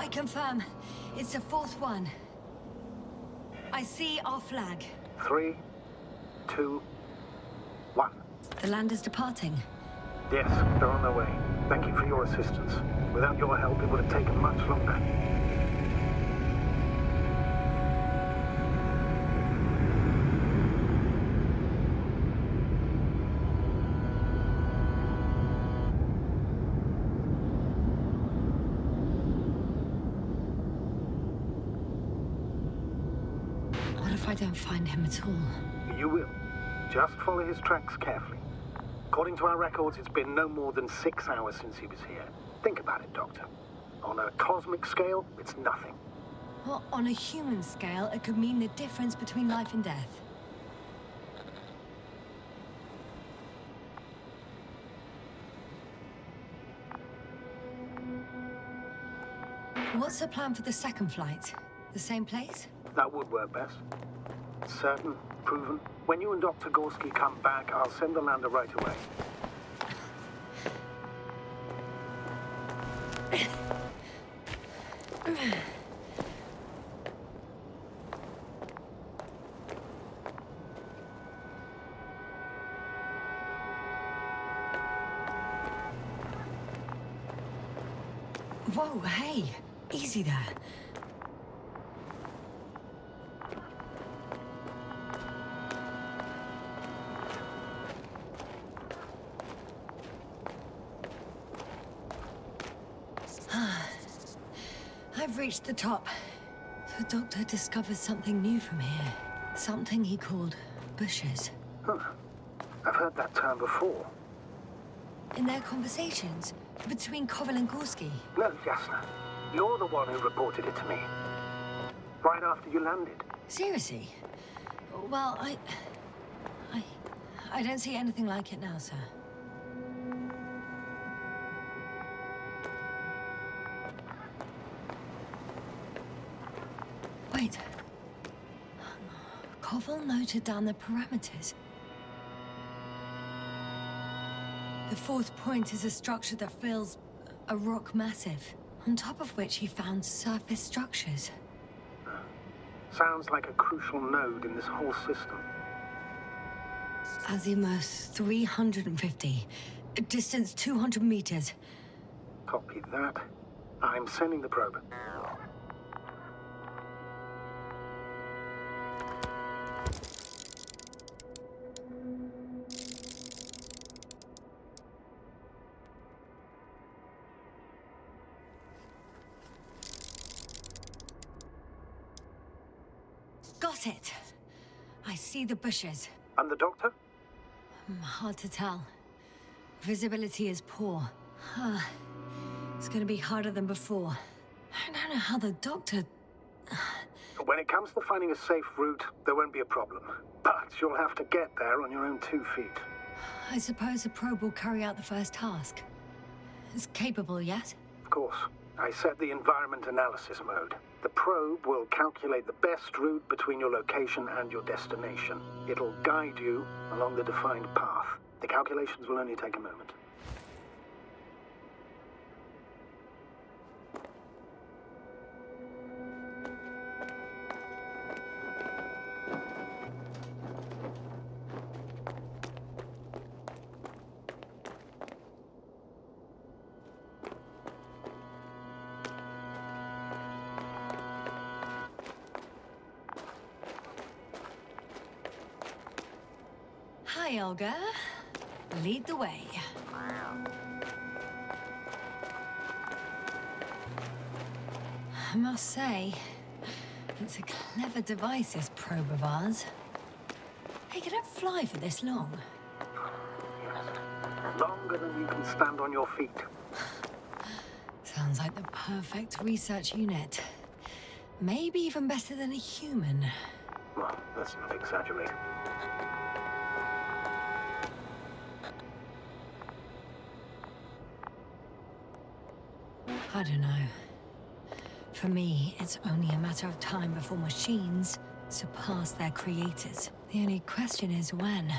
I confirm. It's the fourth one. I see our flag. 3, 2, 1. The land is departing. Yes, they're on their way. Thank you for your assistance. Without your help, it would have taken much longer. What if I don't find him at all? You will. Just follow his tracks carefully. According to our records, it's been no more than 6 hours since he was here. Think about it, Doctor. On a cosmic scale, it's nothing. Well, on a human scale, it could mean the difference between life and death. What's the plan for the second flight? The same place? That would work best. Certain, proven. When you and Dr. Gorski come back, I'll send the lander right away. Whoa, hey! Easy there. I've reached the top. The doctor discovered something new from here. Something he called bushes. Huh. I've heard that term before. In their conversations between Koval and Gorski. No, Yasna. You're the one who reported it to me. Right after you landed. Seriously? Well, I don't see anything like it now, sir. Wait. Koval noted down the parameters. The fourth point is a structure that fills a rock massive, on top of which he found surface structures. Sounds like a crucial node in this whole system. Azimuth 350. Distance 200 meters. Copy that. I'm sending the probe. Got it. I see the bushes. And the doctor? Hard to tell. Visibility is poor. It's gonna be harder than before. I don't know how the doctor... When it comes to finding a safe route, there won't be a problem. But you'll have to get there on your own 2 feet. I suppose the probe will carry out the first task. It's capable yet? Of course. I set the environment analysis mode. The probe will calculate the best route between your location and your destination. It'll guide you along the defined path. The calculations will only take a moment. Hi, Olga. Lead the way. I must say, it's a clever device, this probe of ours. Hey, can it fly for this long? Yes. Longer than you can stand on your feet. Sounds like the perfect research unit. Maybe even better than a human. Well, let's not exaggerate. I don't know. For me, it's only a matter of time before machines surpass their creators. The only question is when.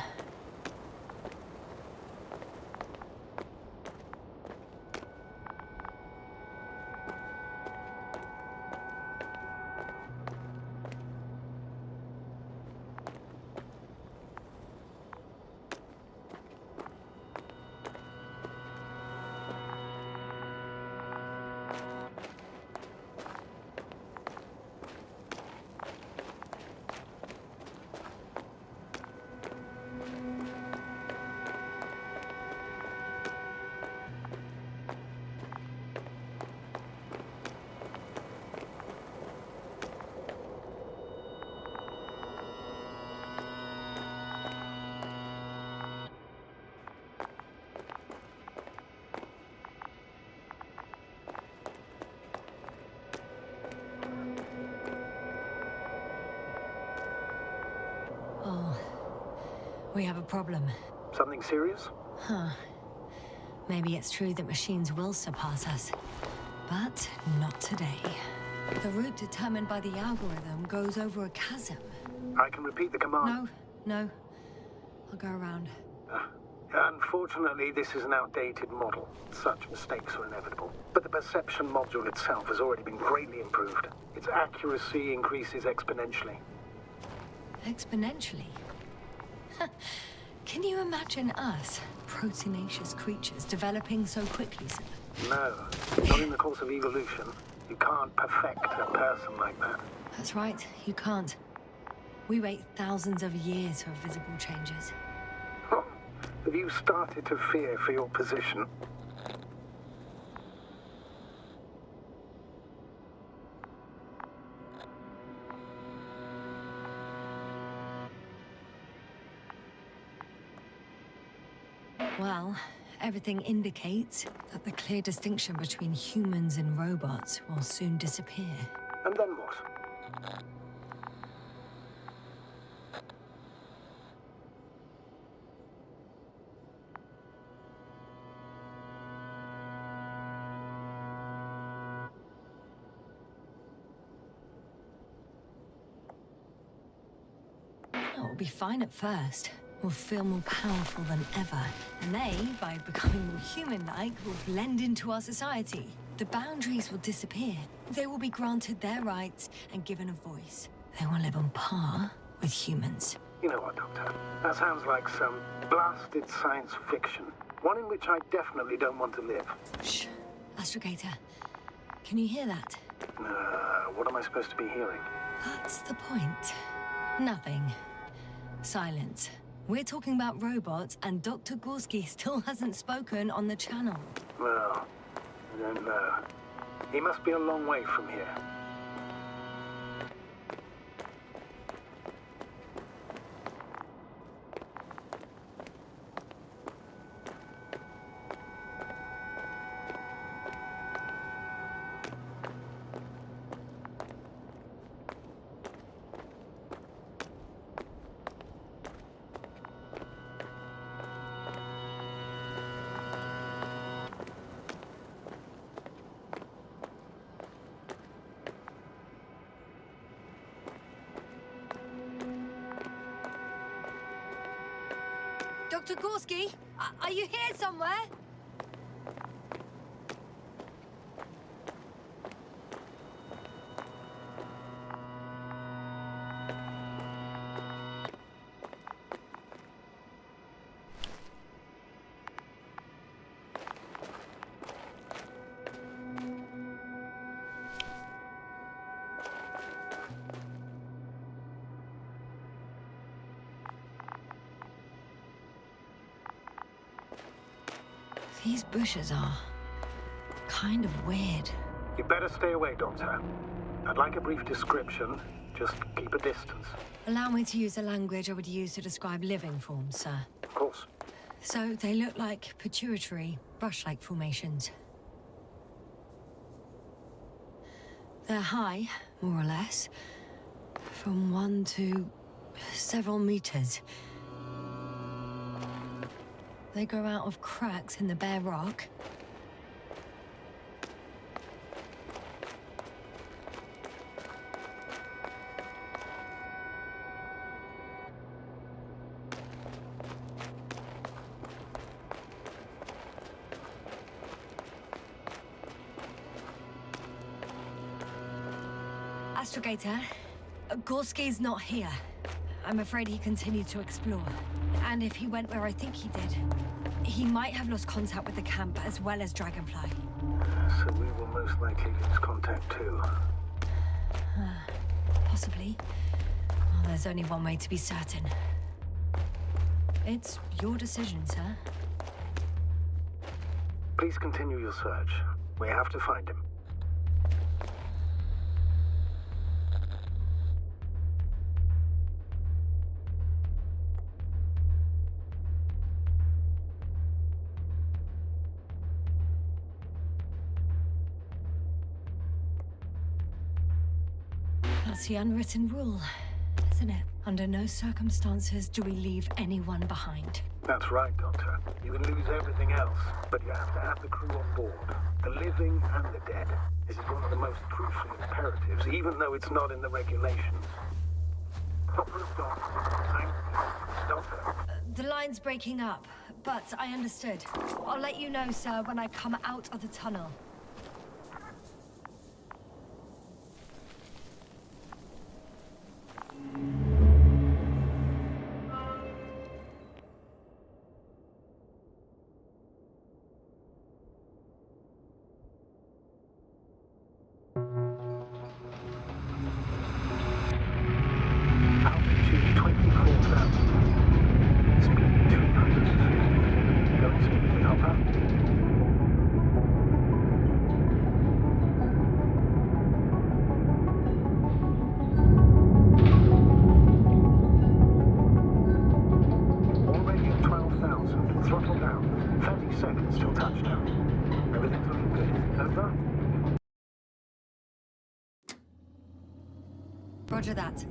We have a problem. Something serious? Huh. Maybe it's true that machines will surpass us. But not today. The route determined by the algorithm goes over a chasm. I can repeat the command. No. I'll go around. Unfortunately, this is an outdated model. Such mistakes are inevitable. But the perception module itself has already been greatly improved. Its accuracy increases exponentially. Exponentially? Can you imagine us, proteinaceous creatures, developing so quickly, sir? No, not in the course of evolution. You can't perfect a person like that. That's right, you can't. We wait thousands of years for visible changes. Have you started to fear for your position? Well, everything indicates that the clear distinction between humans and robots will soon disappear. And then what? It'll be fine at first. We'll feel more powerful than ever. And they, by becoming more human-like, will blend into our society. The boundaries will disappear. They will be granted their rights and given a voice. They will live on par with humans. You know what, Doctor? That sounds like some blasted science fiction. One in which I definitely don't want to live. Shh. Astrogator, can you hear that? What am I supposed to be hearing? That's the point. Nothing. Silence. We're talking about robots, and Dr. Gorski still hasn't spoken on the channel. Well, I don't know. He must be a long way from here. Dr. Gorski, are you here somewhere? These bushes are kind of weird. You better stay away, Doctor. I'd like a brief description. Just keep a distance. Allow me to use the language I would use to describe living forms, sir. Of course. So they look like pituitary, brush-like formations. They're high, more or less, from 1 to several meters. They grow out of cracks in the bare rock. Astrogator, Gorski's not here. I'm afraid he continued to explore. And if he went where I think he did, he might have lost contact with the camp as well as Dragonfly. So we will most likely lose contact too. Possibly. Well, there's only one way to be certain. It's your decision, sir. Please continue your search. We have to find him. That's the unwritten rule. that's in it. Under no circumstances do we leave anyone behind. That's right, Doctor. You can lose everything else, but you have to have the crew on board. The living and the dead. This is one of the most crucial imperatives, even though it's not in the regulations. Proper of Doctor. The line's breaking up, but I understood. I'll let you know, sir, when I come out of the tunnel. Altitude 24,000. Speed 250. Going smoothly, Hopper. Already at 12,000. Throttle down. 30 seconds till touchdown. Everything's looking good. Over? Roger that.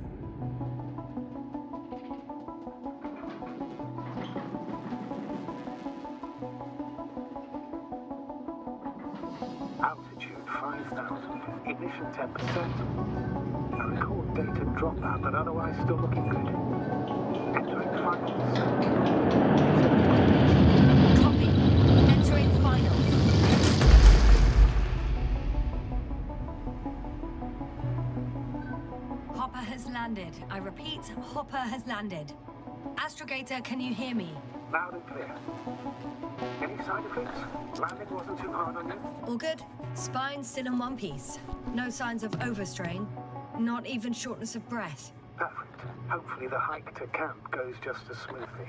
Altitude 5,000. Ignition 10%. I record data dropout, but otherwise still looking good. Entering final. Copy. Entering final. Hopper has landed. I repeat, Hopper has landed. Astrogator, can you hear me? Loud and clear. Any side effects? Landing wasn't too hard on you? All good. Spine still in one piece. No signs of overstrain. Not even shortness of breath. Perfect. Hopefully the hike to camp goes just as smoothly.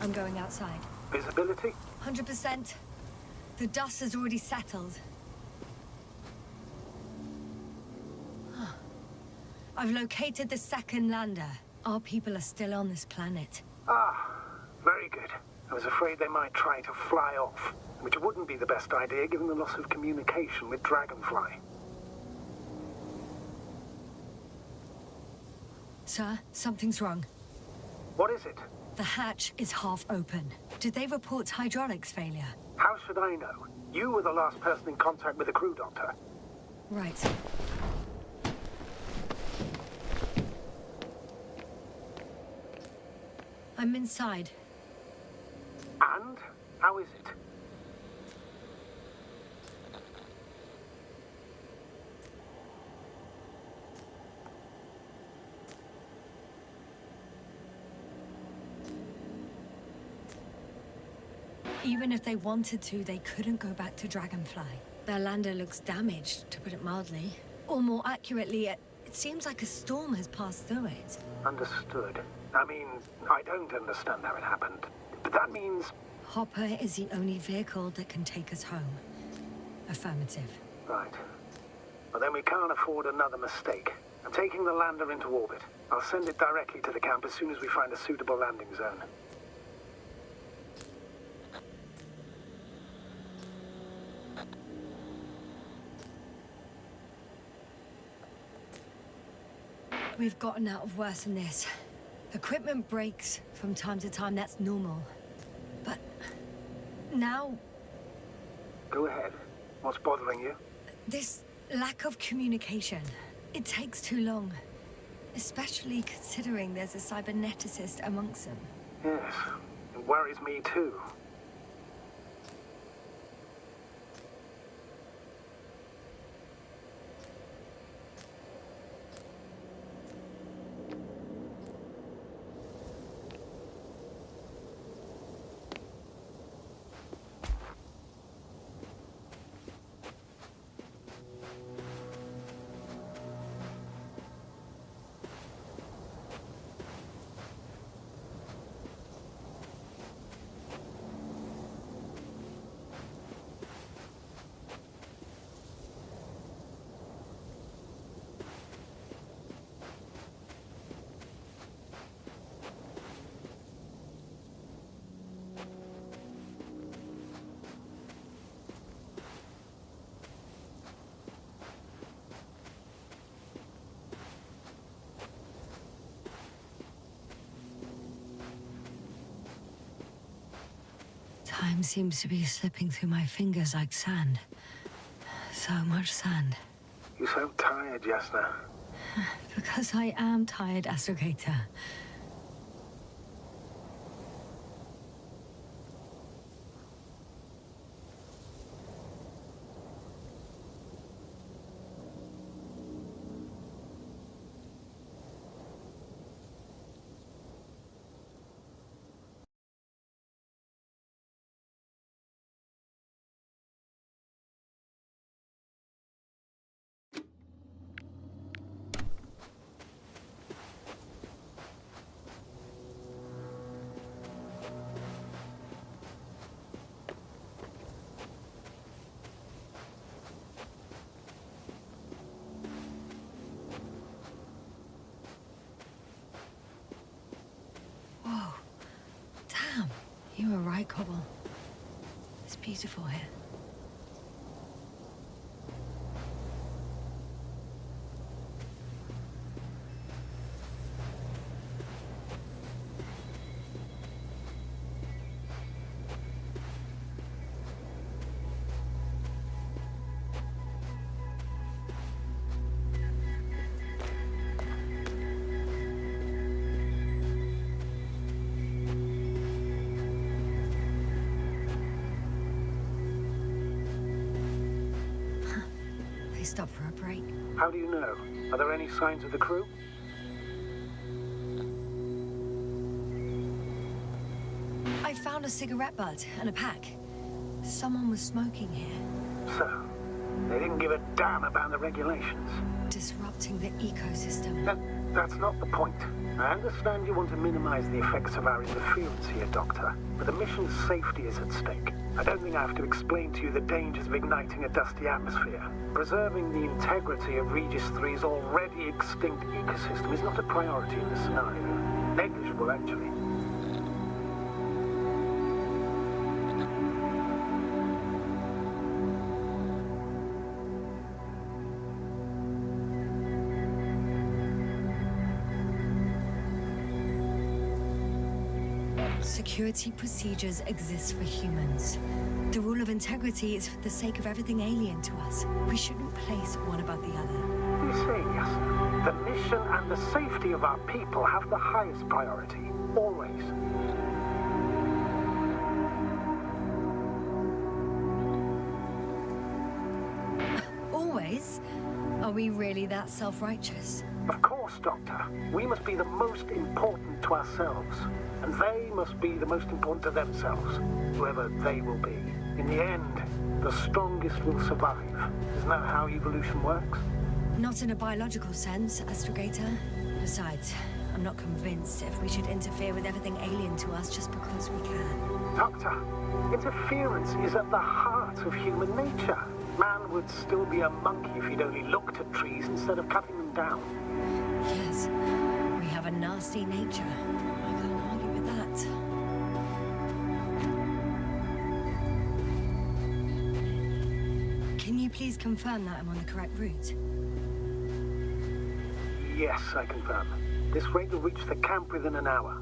I'm going outside. Visibility? 100%. The dust has already settled. I've located the second lander. Our people are still on this planet. Ah, very good. I was afraid they might try to fly off, which wouldn't be the best idea given the loss of communication with Dragonfly. Sir, something's wrong. What is it? The hatch is half open. Did they report hydraulics failure? How should I know? You were the last person in contact with the crew, Doctor. Right. I'm inside. And? How is it? Even if they wanted to, they couldn't go back to Dragonfly. Their lander looks damaged, to put it mildly. Or more accurately, it seems like a storm has passed through it. Understood. I mean, I don't understand how it happened. But that means... Hopper is the only vehicle that can take us home. Affirmative. Right. Well, then we can't afford another mistake. I'm taking the lander into orbit. I'll send it directly to the camp as soon as we find a suitable landing zone. We've gotten out of worse than this. Equipment breaks from time to time, that's normal. But now... Go ahead. What's bothering you? This lack of communication. It takes too long. Especially considering there's a cyberneticist amongst them. Yes, it worries me too. Time seems to be slipping through my fingers like sand. So much sand. You sound tired, Yasna. Because I am tired, astrogator. You were right, Cobble. It's beautiful here. Stop for a break. How do you know? Are there any signs of the crew? I found a cigarette butt and a pack. Someone was smoking here. So, they didn't give a damn about the regulations. Disrupting the ecosystem. That's not the point. I understand you want to minimize the effects of our interference here, Doctor, but the mission's safety is at stake. I don't think I have to explain to you the dangers of igniting a dusty atmosphere. Preserving the integrity of Regis III's already extinct ecosystem is not a priority in this scenario. Negligible, actually. Security procedures exist for humans. The rule of integrity is for the sake of everything alien to us. We shouldn't place one above the other. You say, Yasna, the mission and the safety of our people have the highest priority. Always. Always? Are we really that self-righteous? Of course, Doctor. We must be the most important to ourselves. And they must be the most important to themselves, whoever they will be. In the end, the strongest will survive. Isn't that how evolution works? Not in a biological sense, astrogator. Besides, I'm not convinced if we should interfere with everything alien to us just because we can. Doctor, interference is at the heart of human nature. Man would still be a monkey if he'd only looked at trees instead of cutting them down. Yes, we have a nasty nature. I can't argue with that. Can you please confirm that I'm on the correct route? Yes, I confirm. This rate will reach the camp within an hour.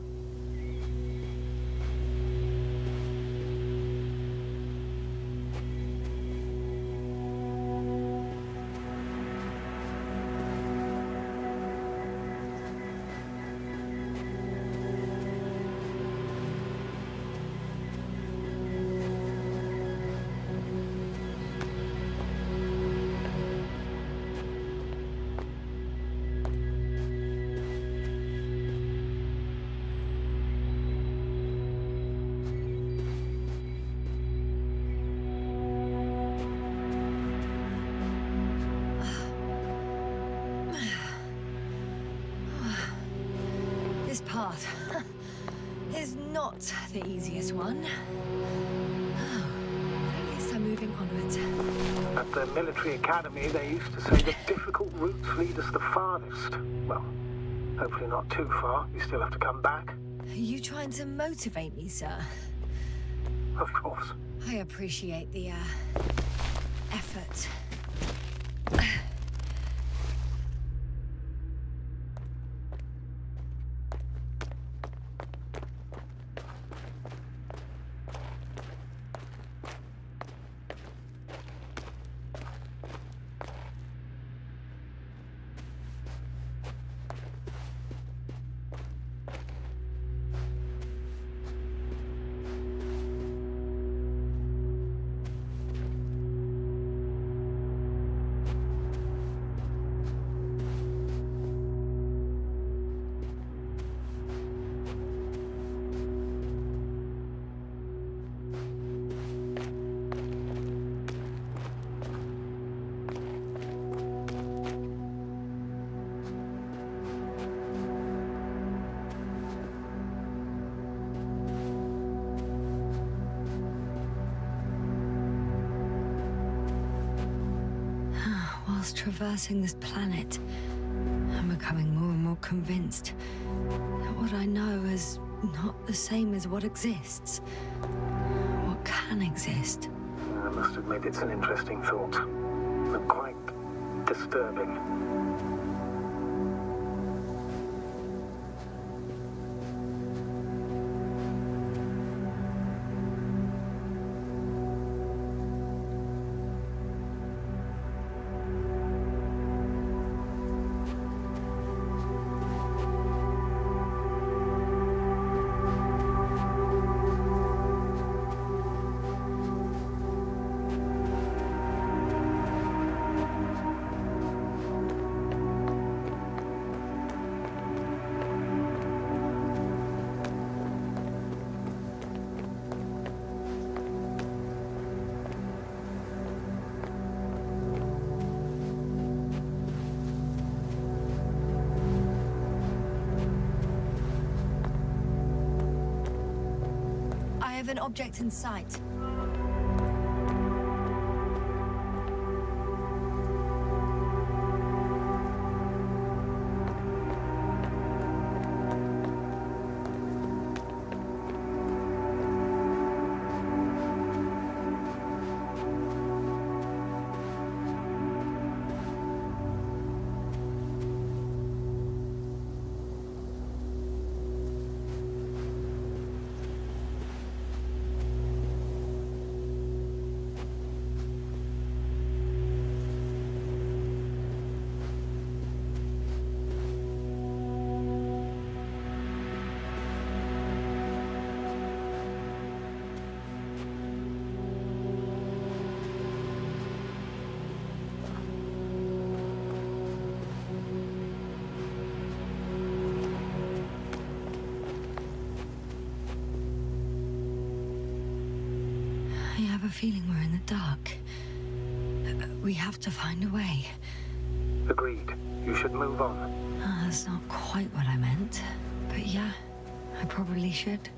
This path is not the easiest one. Oh, but at least I'm moving onwards. At the military academy, they used to say that difficult routes lead us the farthest. Well, hopefully not too far. You still have to come back. Are you trying to motivate me, sir? Of course. I appreciate the, effort. traversing this planet, I'm becoming more and more convinced that what I know is not the same as what exists. What can exist. I must admit it's an interesting thought, but quite disturbing. I have an object in sight. I have a feeling we're in the dark. We have to find a way. Agreed. You should move on. That's not quite what I meant. But yeah, I probably should.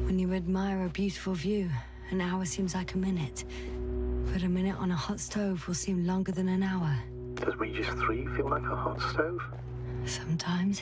When you admire a beautiful view, an hour seems like a minute. But a minute on a hot stove will seem longer than an hour. Does Regis III feel like a hot stove? Sometimes.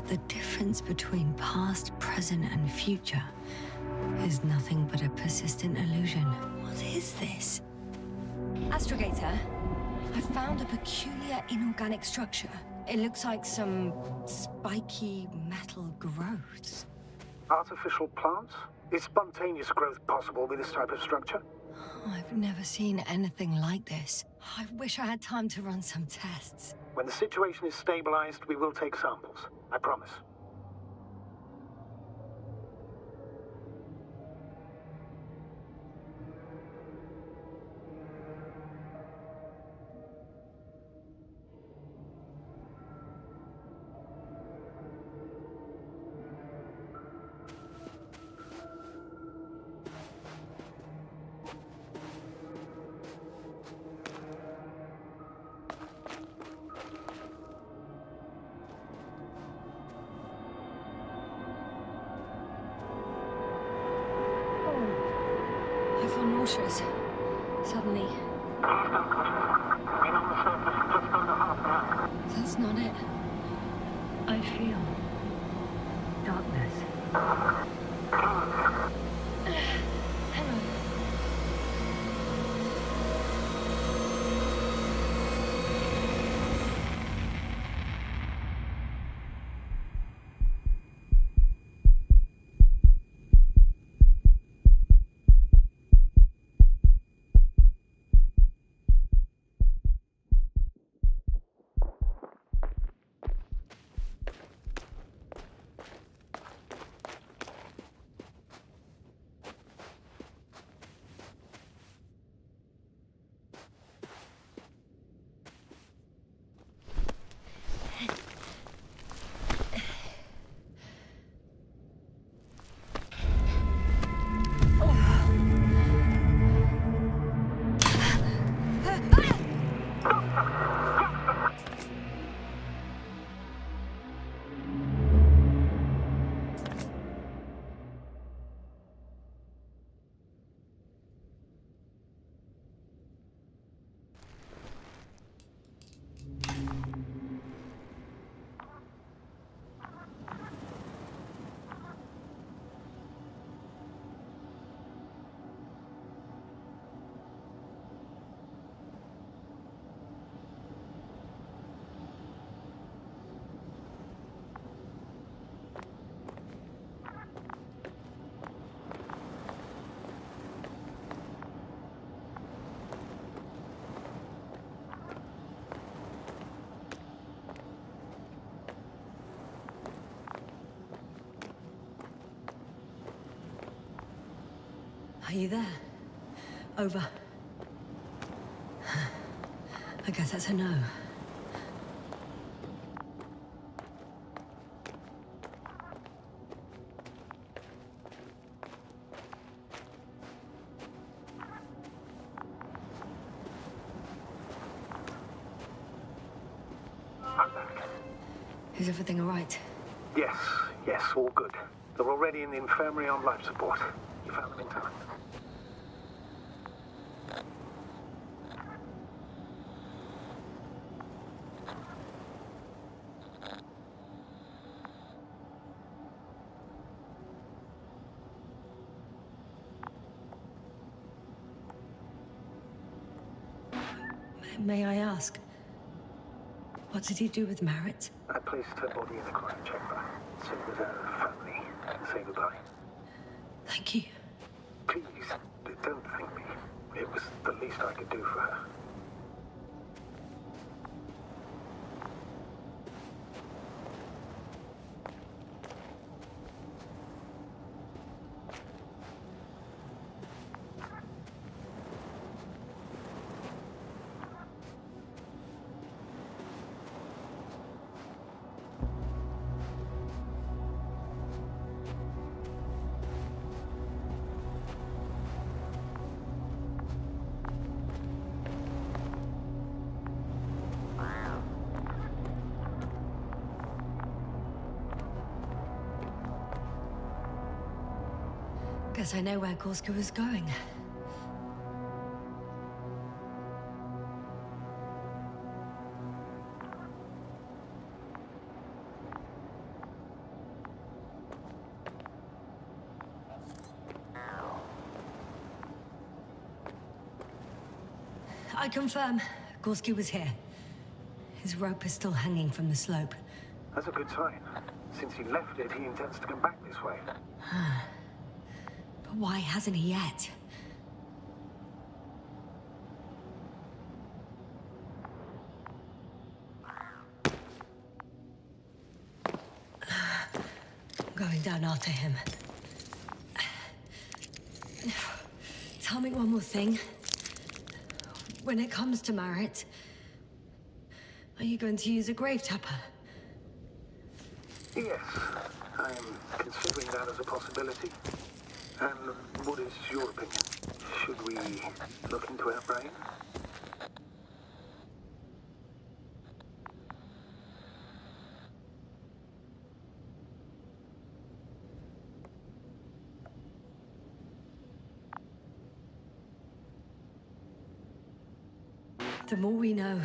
The difference between past, present, and future is nothing but a persistent illusion. What is this? Astrogator, I found a peculiar inorganic structure. It looks like some spiky metal growths. Artificial plants? Is spontaneous growth possible with this type of structure? I've never seen anything like this. I wish I had time to run some tests. When the situation is stabilized, we will take samples. I promise. I feel nauseous. Suddenly. That's not it. I feel darkness. Hang on. Are you there? Over. I guess that's a no. I'm back. Is everything all right? Yes, all good. They're already in the infirmary on life support. You found them in time. May I ask, what did he do with Merritt? I placed her body in a quiet chamber. Sit with her family and say goodbye. Thank you. Please, don't thank me. It was the least I could do for her. Guess I know where Gorska was going. I confirm, Gorski was here. His rope is still hanging from the slope. That's a good sign. Since he left it, he intends to come back this way. But why hasn't he yet? going down after him. Tell me one more thing. When it comes to Marit, are you going to use a grave tapper? Yes, I'm considering that as a possibility. And what is your opinion? Should we look into our brain? The more we know,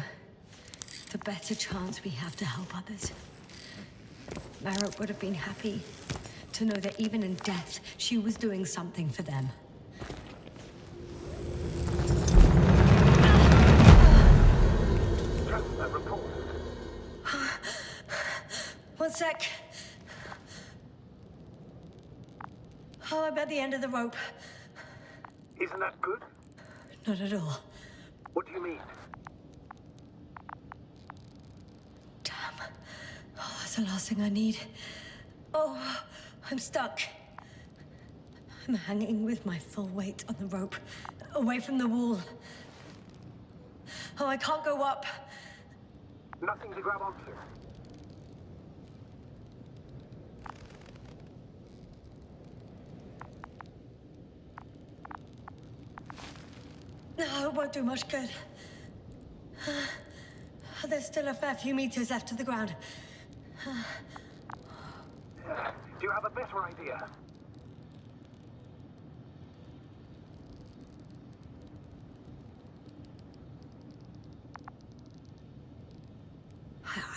the better chance we have to help others. Marit would have been happy to know that even in death, she was doing something for them. A report. One sec. Oh, I'm at the end of the rope. Isn't that good? Not at all. What do you mean? Damn. Oh, that's the last thing I need. Oh, I'm stuck. I'm hanging with my full weight on the rope, away from the wall. Oh, I can't go up. Nothing to grab onto. No, it won't do much good. There's still a fair few meters left to the ground. Do you have a better idea?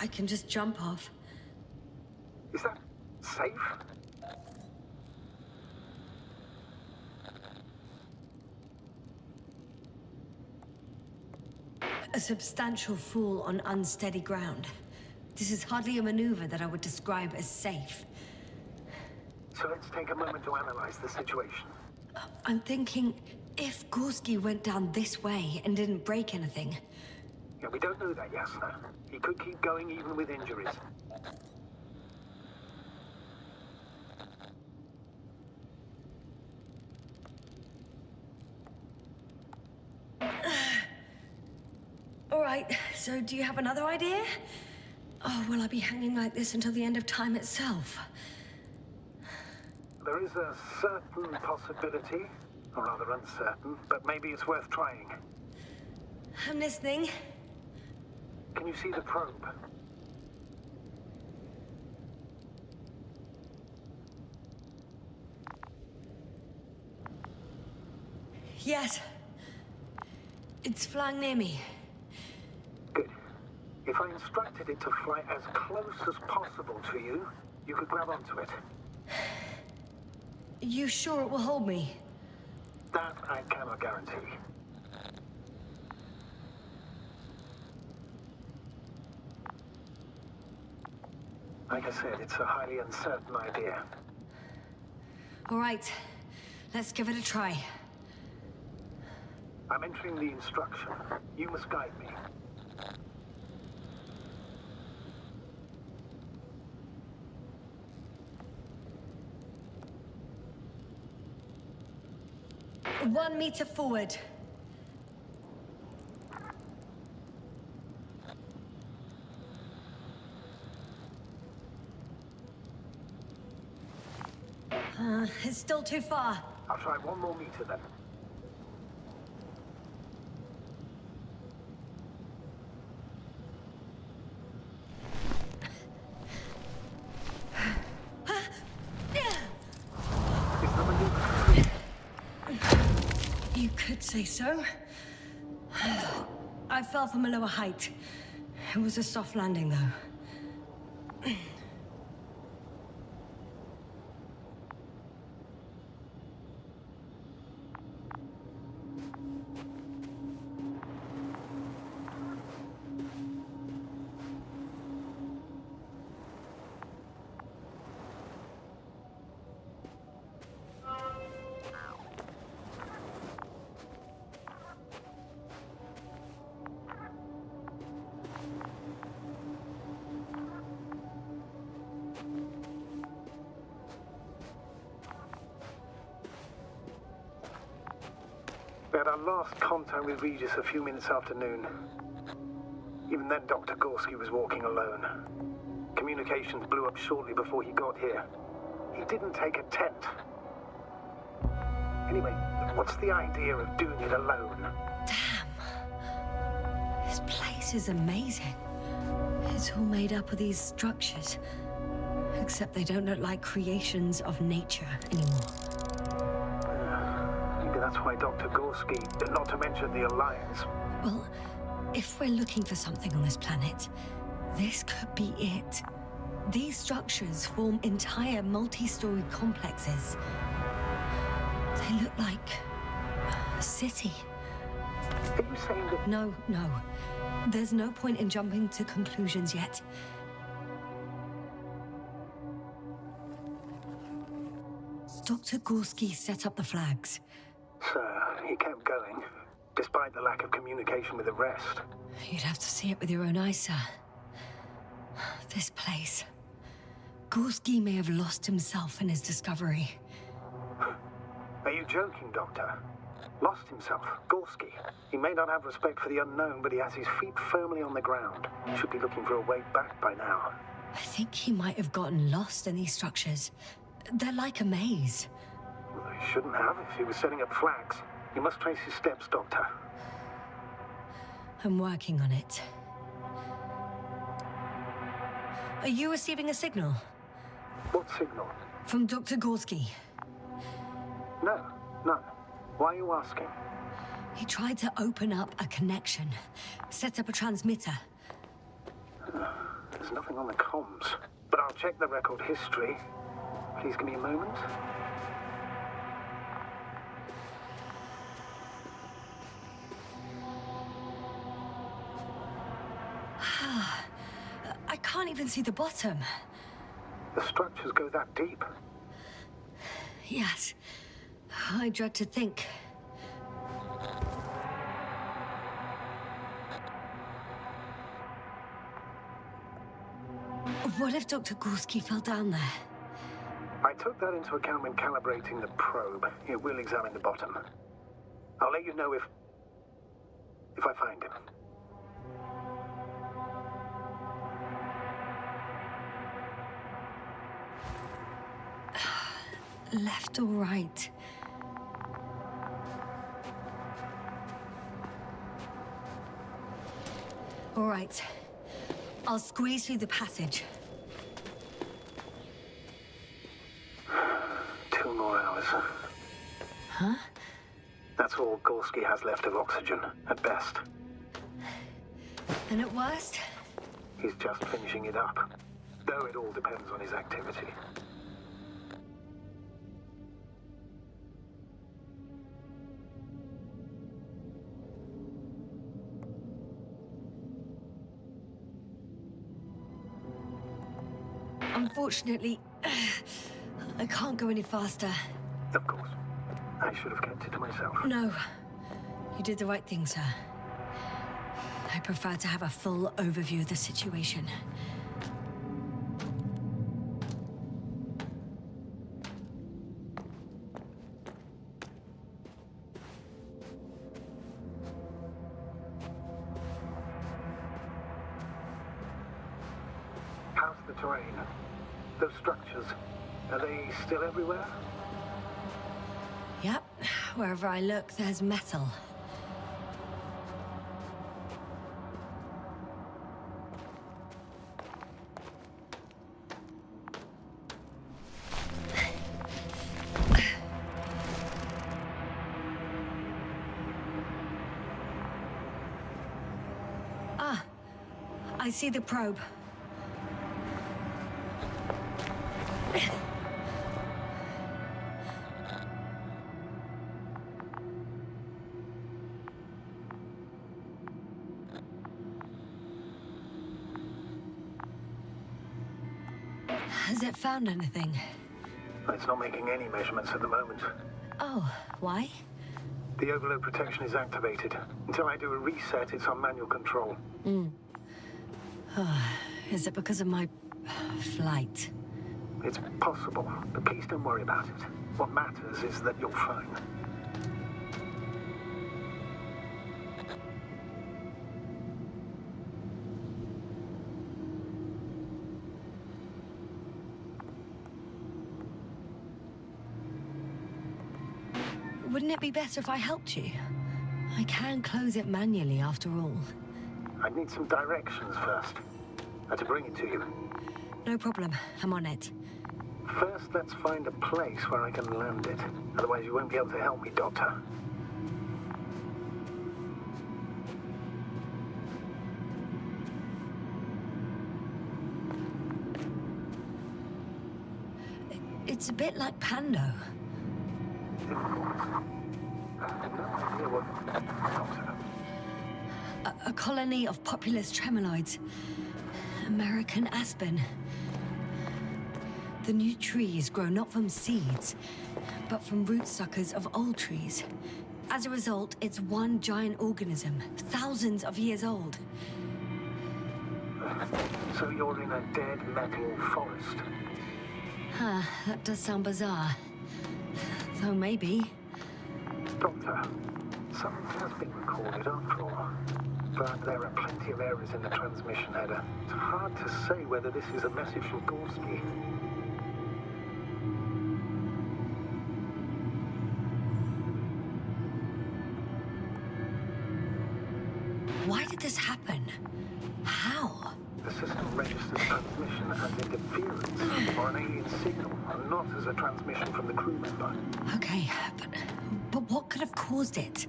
I can just jump off. Is that safe? A substantial fall on unsteady ground. This is hardly a maneuver that I would describe as safe. So let's take a moment to analyze the situation. I'm thinking, if Gorski went down this way and didn't break anything... Yeah, we don't know that, Yasna. He could keep going even with injuries. All right, so do you have another idea? Oh, will I be hanging like this until the end of time itself? There is a certain possibility, or rather uncertain, but maybe it's worth trying. I'm listening. Can you see the probe? Yes. It's flying near me. Good. If I instructed it to fly as close as possible to you, you could grab onto it. You sure it will hold me? That I cannot guarantee. Like I said, it's a highly uncertain idea. All right, let's give it a try. I'm entering the instruction. You must guide me. One meter forward. It's still too far. I'll try 1 more meter then. Is the maneuver complete? You could say so. I fell from a lower height. It was a soft landing, though. We had our last contact with Regis a few minutes after noon. Even then, Dr. Gorski was walking alone. Communications blew up shortly before he got here. He didn't take a tent. Anyway, what's the idea of doing it alone? Damn. This place is amazing. It's all made up of these structures. Except they don't look like creations of nature anymore. Maybe that's why Dr. Gorski, not to mention the Alliance. Well, if we're looking for something on this planet, this could be it. These structures form entire multi-story complexes. They look like a city. Are you saying that... No. There's no point in jumping to conclusions yet. Dr. Gorski set up the flags. So, he kept going, despite the lack of communication with the rest. You'd have to see it with your own eyes, sir. This place. Gorski may have lost himself in his discovery. Are you joking, Doctor? Lost himself, Gorski. He may not have respect for the unknown, but he has his feet firmly on the ground. Should be looking for a way back by now. I think he might have gotten lost in these structures. They're like a maze. Well, he shouldn't have if he was setting up flags. You must trace his steps, Doctor. I'm working on it. Are you receiving a signal? What signal? From Dr. Gorski. No, none. Why are you asking? He tried to open up a connection, set up a transmitter. There's nothing on the comms, but I'll check the record history. Please give me a moment. I can't even see the bottom. The structures go that deep. Yes. I dread to think. What if Dr. Gorski fell down there? I took that into account when calibrating the probe. It will examine the bottom. I'll let you know if I find him. Left or right? All right. I'll squeeze through the passage. 2 more hours. Huh? That's all Gorski has left of oxygen, at best. And at worst? He's just finishing it up. Though it all depends on his activity. Unfortunately, I can't go any faster. Of course. I should have kept it to myself. No. You did the right thing, sir. I prefer to have a full overview of the situation. How's the terrain? Those structures, are they still everywhere? Yep. Wherever I look, there's metal. Ah, I see the probe. Has it found anything? It's not making any measurements at the moment. Oh, why? The overload protection is activated. Until I do a reset, it's on manual control. Is it because of my flight? It's possible, but please don't worry about it. What matters is that you're fine. Wouldn't it be better if I helped you? I can close it manually after all. I'd need some directions first. To bring it to you. No problem. I'm on it. First, let's find a place where I can land it. Otherwise, you won't be able to help me, Doctor. It's a bit like Pando. A colony of populous tremoloids. American aspen. The new trees grow not from seeds, but from rootsuckers of old trees. As a result, it's one giant organism, thousands of years old. So you're in a dead metal forest? Huh, that does sound bizarre. Though maybe. Doctor, something has been recorded after all. But there are plenty of errors in the transmission header. It's hard to say whether this is a message from Gorski. Why did this happen? How? The system registers transmission as interference or an alien signal, and not as a transmission from the crew member. Okay, but what could have caused it?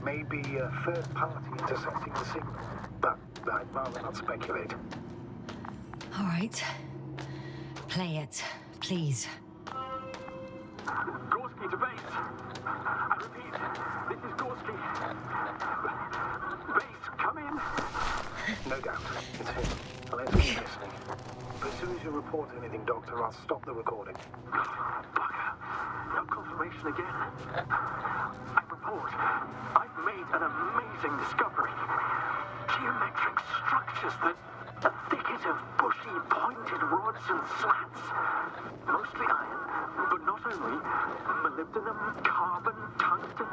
Maybe a third party intercepting the signal, but I'd rather not speculate. All right. Play it, please. Gorski to base. I repeat, this is Gorski. Base, come in. No doubt, it's him. Let's keep listening. But as soon as you report anything, Doctor, I'll stop the recording. Bugger. No confirmation again. I report. I've made an amazing discovery. Geometric structures that a thicket of bushy, pointed rods and slats. Mostly iron, but not only. Molybdenum, carbon, tungsten.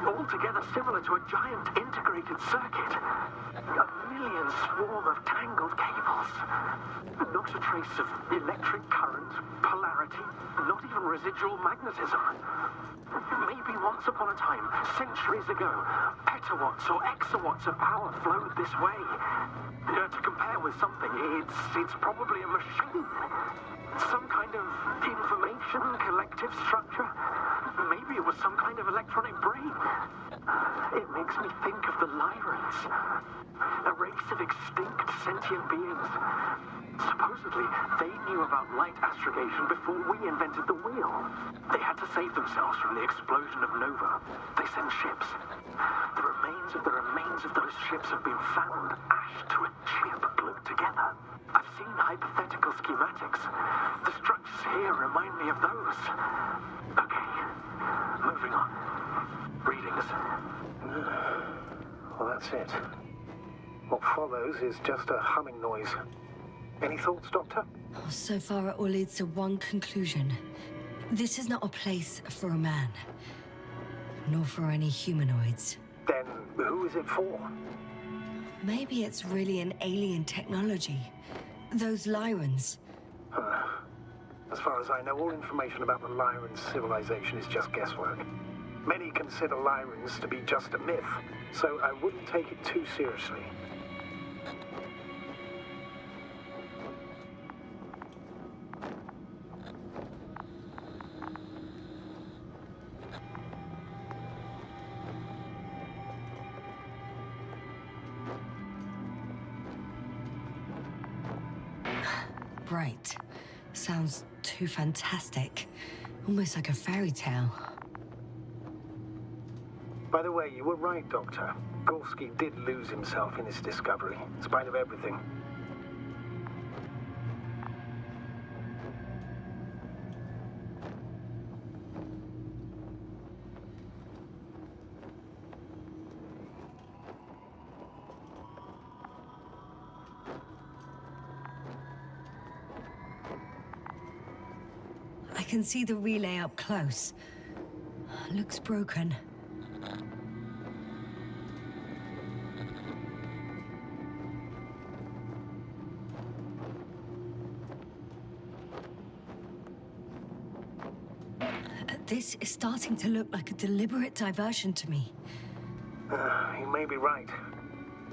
Altogether similar to a giant integrated circuit. A million swarm of tangled cables. Not a trace of electric current, polarity, not even residual magnetism. Maybe once upon a time, centuries ago, petawatts or exawatts of power flowed this way. To compare with something, it's probably a machine. Some kind of information collective structure. Maybe it was some kind of electronic brain. It makes me think of the Lyrans. A race of extinct sentient beings. Supposedly, they knew about light astrogation before we invented the wheel. They had to save themselves from the explosion of Nova. They sent ships. The remains of those ships have been found, ashed to a chip glued together. I've seen hypothetical schematics. The structures here remind me of those. Okay, moving on. Readings. Well, that's it. What follows is just a humming noise. Any thoughts, Doctor? So far, it all leads to one conclusion. This is not a place for a man. Nor for any humanoids. Then who is it for? Maybe it's really an alien technology. Those Lyrans. As far as I know, all information about the Lyran civilization is just guesswork. Many consider Lyrans to be just a myth, so I wouldn't take it too seriously. Right. Sounds too fantastic. Almost like a fairy tale. By the way, you were right, Doctor. Gorski did lose himself in his discovery, in spite of everything. I can see the relay up close. Looks broken. This is starting to look like a deliberate diversion to me. You may be right.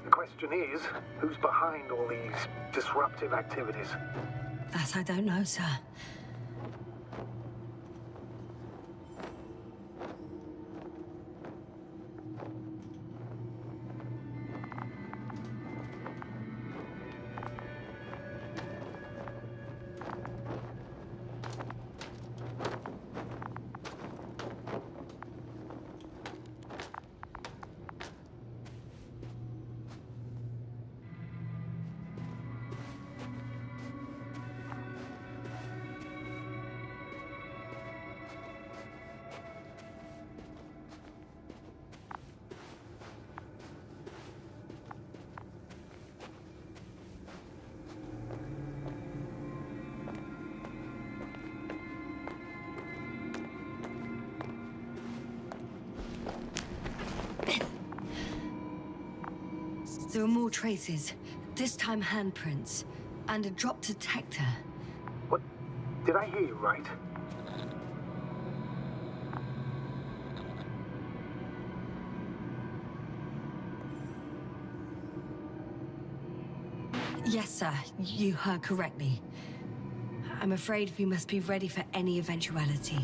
The question is, who's behind all these disruptive activities? That I don't know, sir. There are more traces, this time handprints, and a drop detector. What? Did I hear you right? Yes, sir, you heard correctly. I'm afraid we must be ready for any eventuality.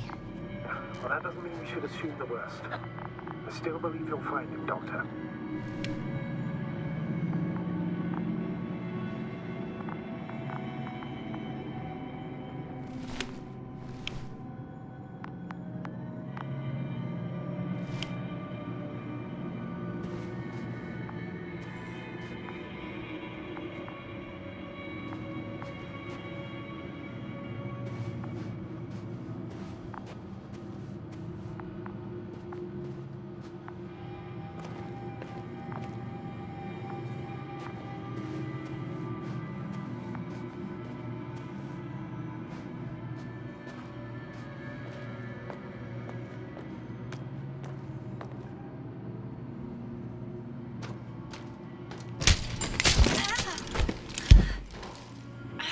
Well, that doesn't mean we should assume the worst. I still believe you'll find him, Doctor.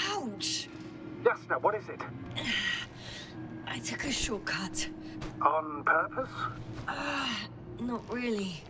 Ouch! Yasna, what is it? I took a shortcut. On purpose? Not really.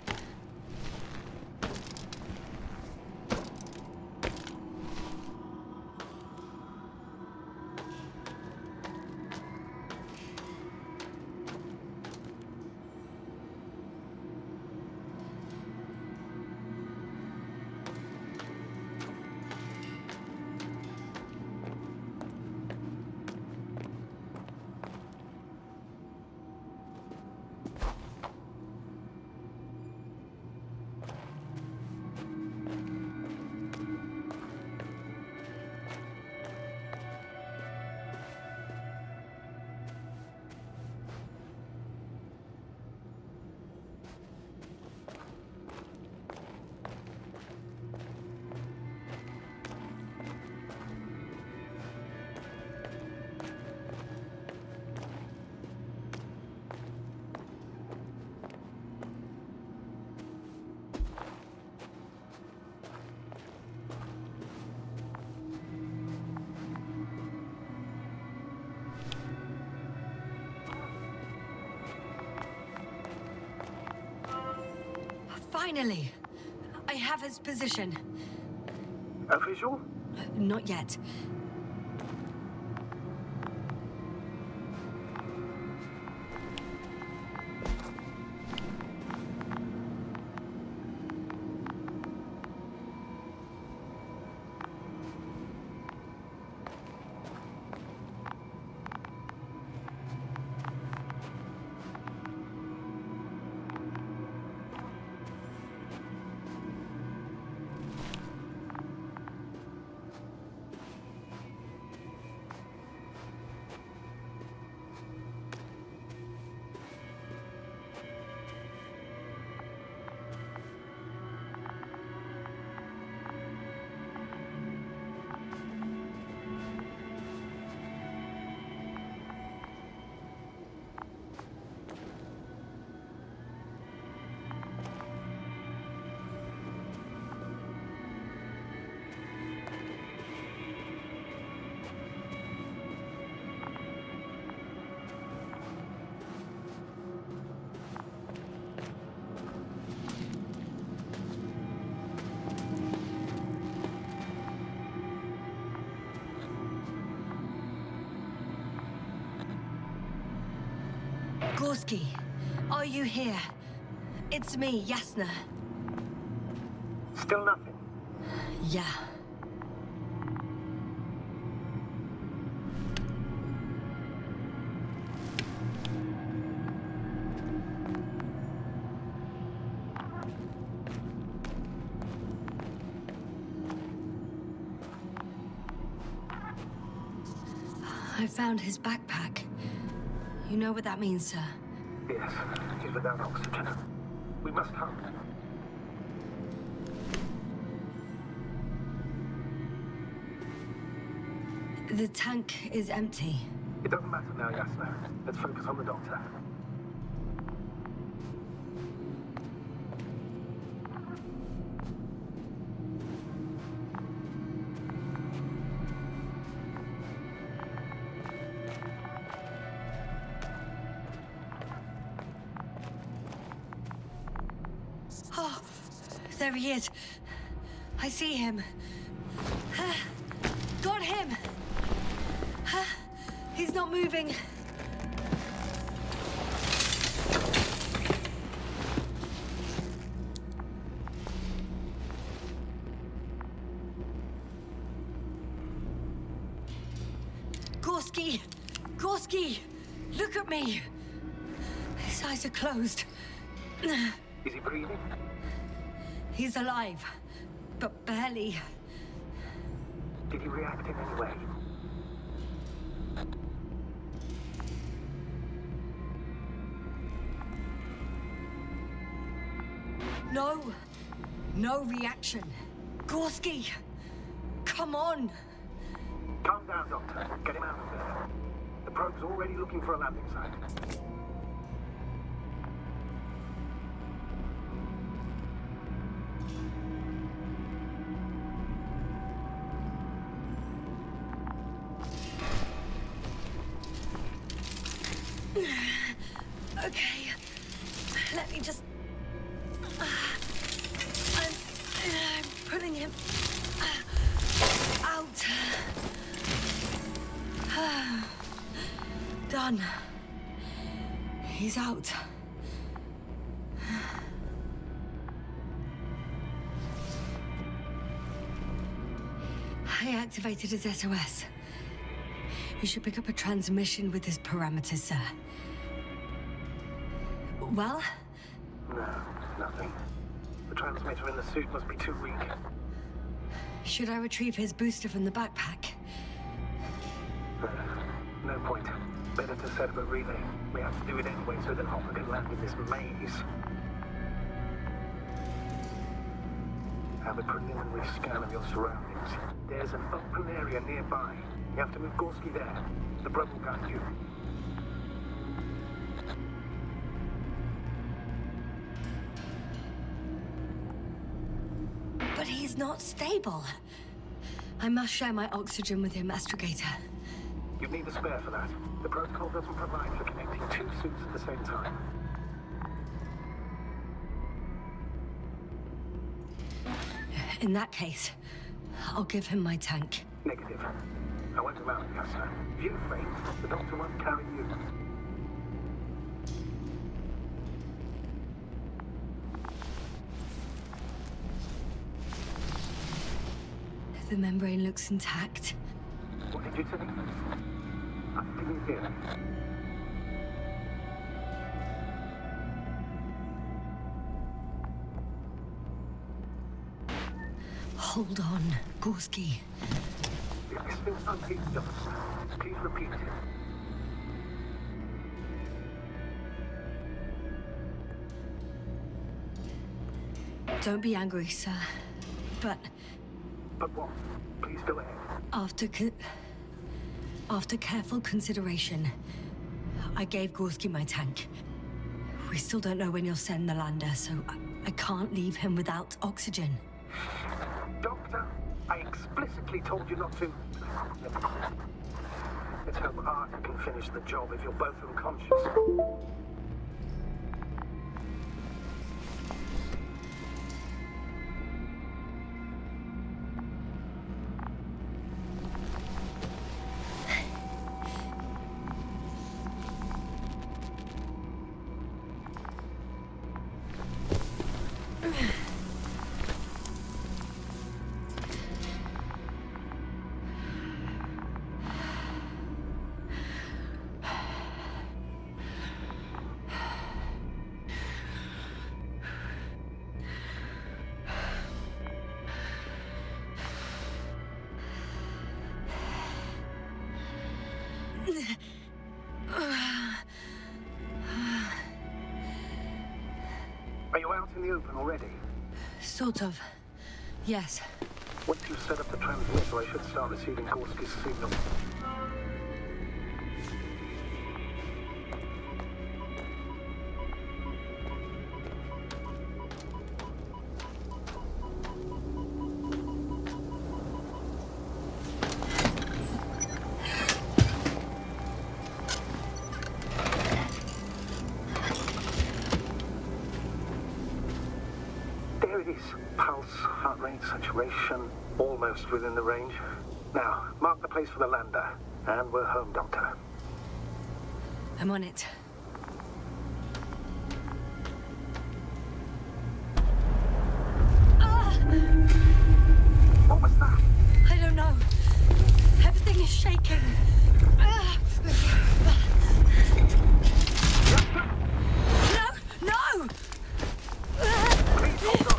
Finally! I have his position. A visual? Not yet. Gorski, are you here? It's me, Yasna. Still nothing. Yeah. I found his backpack. You know what that means, sir? Yes, he's without oxygen. We must help. The tank is empty. It doesn't matter now, Yasna. Let's focus on the doctor. Oh, there he is. I see him. Got him. He's not moving. Gorski! Gorski! Look at me! His eyes are closed. Is he breathing? He's alive, but barely. Did he react in any way? No. No reaction. Gorski! Come on! Calm down, Doctor. Get him out of there. The probe's already looking for a landing site. Okay. Let me just... I'm putting him out. Done. He's out. I activated his SOS. You should pick up a transmission with his parameters, sir. Well? No, nothing. The transmitter in the suit must be too weak. Should I retrieve his booster from the backpack? No point. Better to set up a relay. We have to do it anyway so that Hopper can land in this maze. Have a preliminary scan of your surroundings. There's an open area nearby. You have to move Gorski there. The probe will guide you. But he's not stable. I must share my oxygen with him, Astrogator. You'd need a spare for that. The protocol doesn't provide for connecting two suits at the same time. In that case, I'll give him my tank. Negative. I won't allow it, Yasna. If you faint, the doctor won't carry you. The membrane looks intact. What did you say? I didn't hear. Hold on, Gorski. It's still unheated, Doctor. Please repeat. Don't be angry, sir. But But what? Please go ahead. after careful consideration, I gave Gorski my tank. We still don't know when you'll send the lander, so I can't leave him without oxygen. Doctor, I explicitly told you not to. Let's hope Arthur can finish the job if you're both unconscious. Are you out in the open already? Sort of. Yes. Once you've set up the transmitter, I should start receiving Gorski's signal. There it is. Pulse, heart rate, saturation, almost within the range. Now, mark the place for the lander. And we're home, Doctor. I'm on it. What was that? I don't know. Everything is shaking. No! No! Please hold on.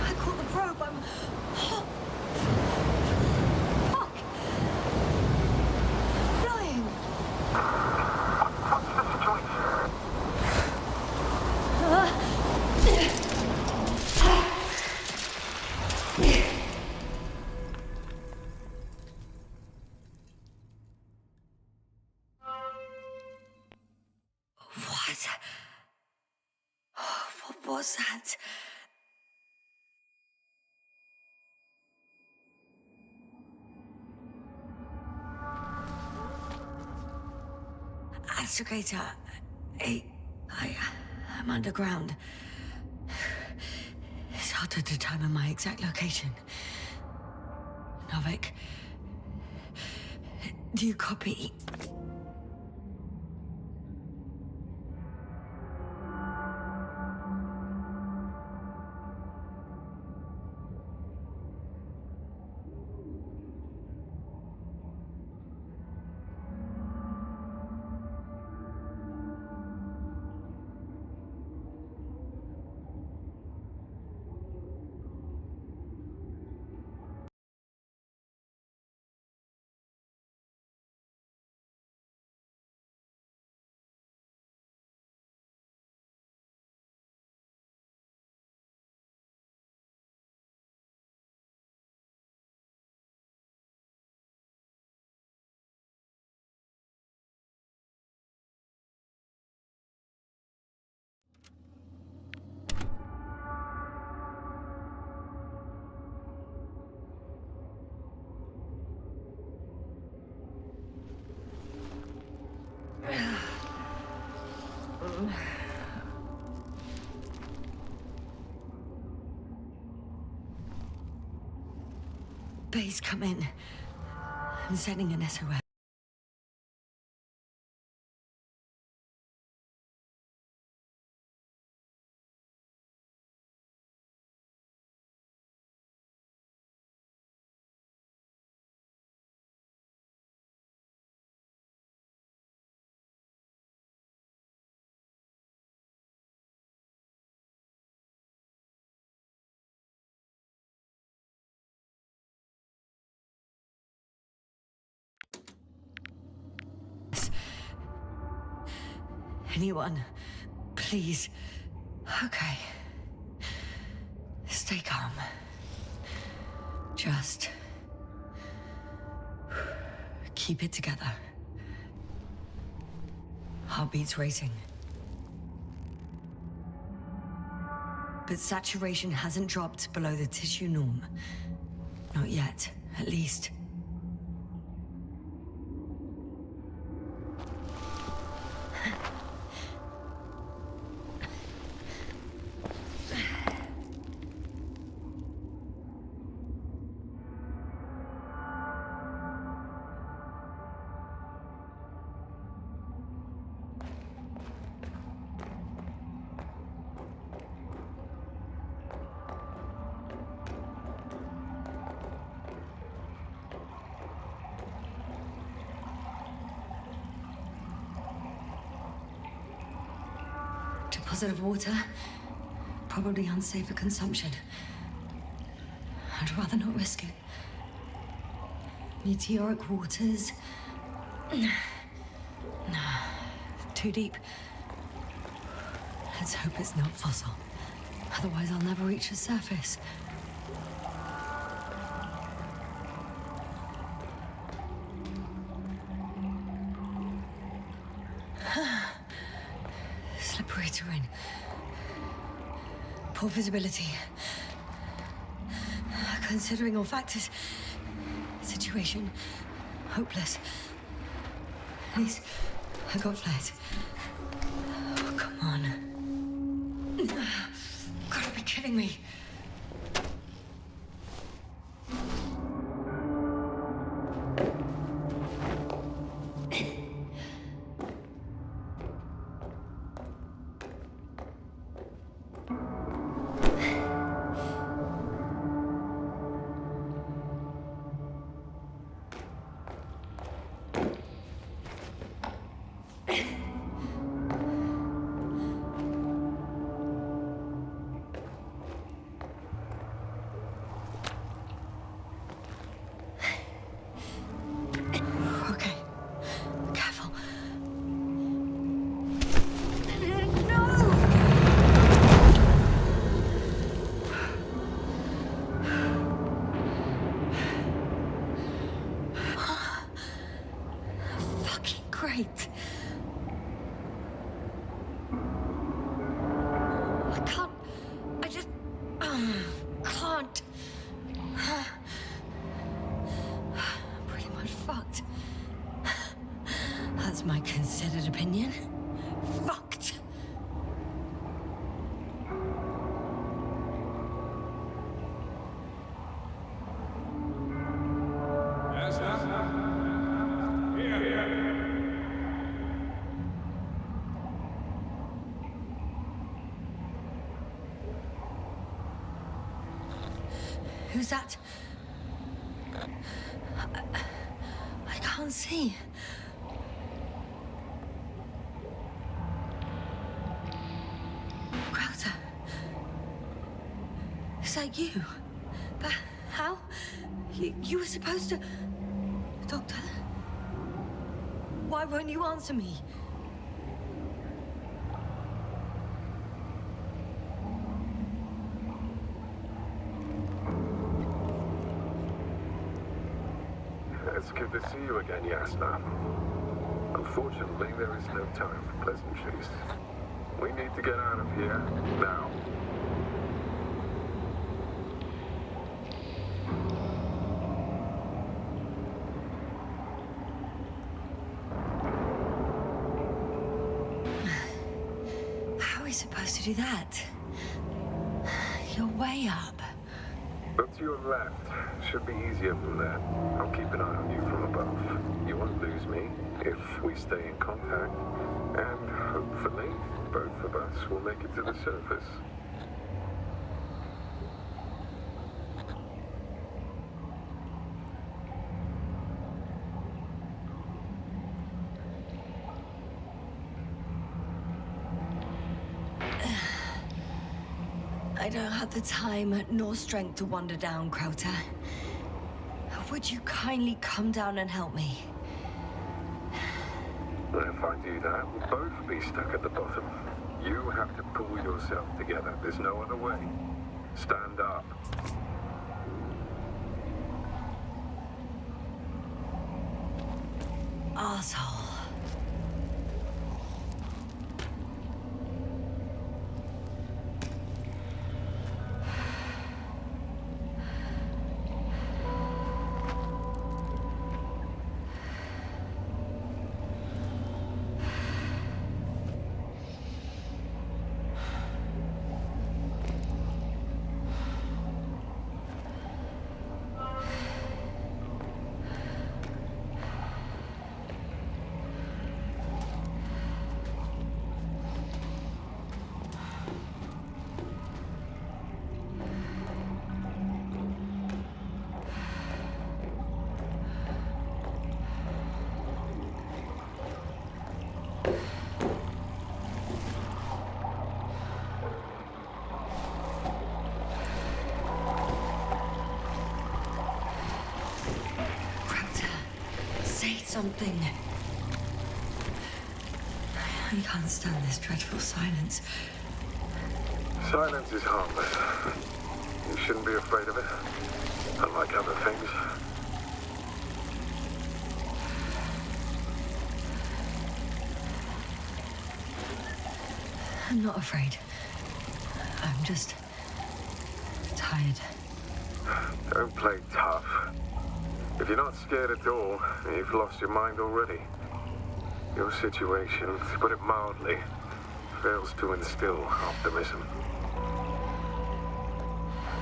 I caught the probe. I'm... Fuck! Flying! What's the situation? What? What was that? Astrogator, I'm underground. It's hard to determine my exact location. Novik, do you copy? Base, come in. I'm sending an SOS. Anyone, please. Okay. Stay calm. Just keep it together. Heartbeats racing. But saturation hasn't dropped below the tissue norm. Not yet, at least. deposit of water. Probably unsafe for consumption. I'd rather not risk it. Meteoric waters. Nah, too deep. Let's hope it's not fossil. Otherwise, I'll never reach the surface. Slippery terrain. Poor visibility. Considering all factors, situation hopeless. At least I got flares. Oh, come on. Gotta be kidding me. Great. I just can't. Pretty much fucked. That's my considered opinion. Fucked. Who's that? I can't see. Crowther. Is that you? But how? You were supposed to... Doctor? Why won't you answer me? It's good to see you again, Yasna. Unfortunately, there is no time for pleasantries. We need to get out of here, now. How are we supposed to do that? You're way up. Look to your left. Should be easier from there. I'll keep an eye on you from above. You won't lose me if we stay in contact. And hopefully, both of us will make it to the surface. I don't have the time nor strength to wander down, Crowther. Would you kindly come down and help me? If I do that, we'll both be stuck at the bottom. You have to pull yourself together. There's no other way. Stand up. Arsehole. something. I can't stand this dreadful silence. Silence is harmless. You shouldn't be afraid of it, unlike other things. I'm not afraid. I'm just tired. Don't play tough. If you're not scared at all, you've lost your mind already. Your situation, to put it mildly, fails to instill optimism.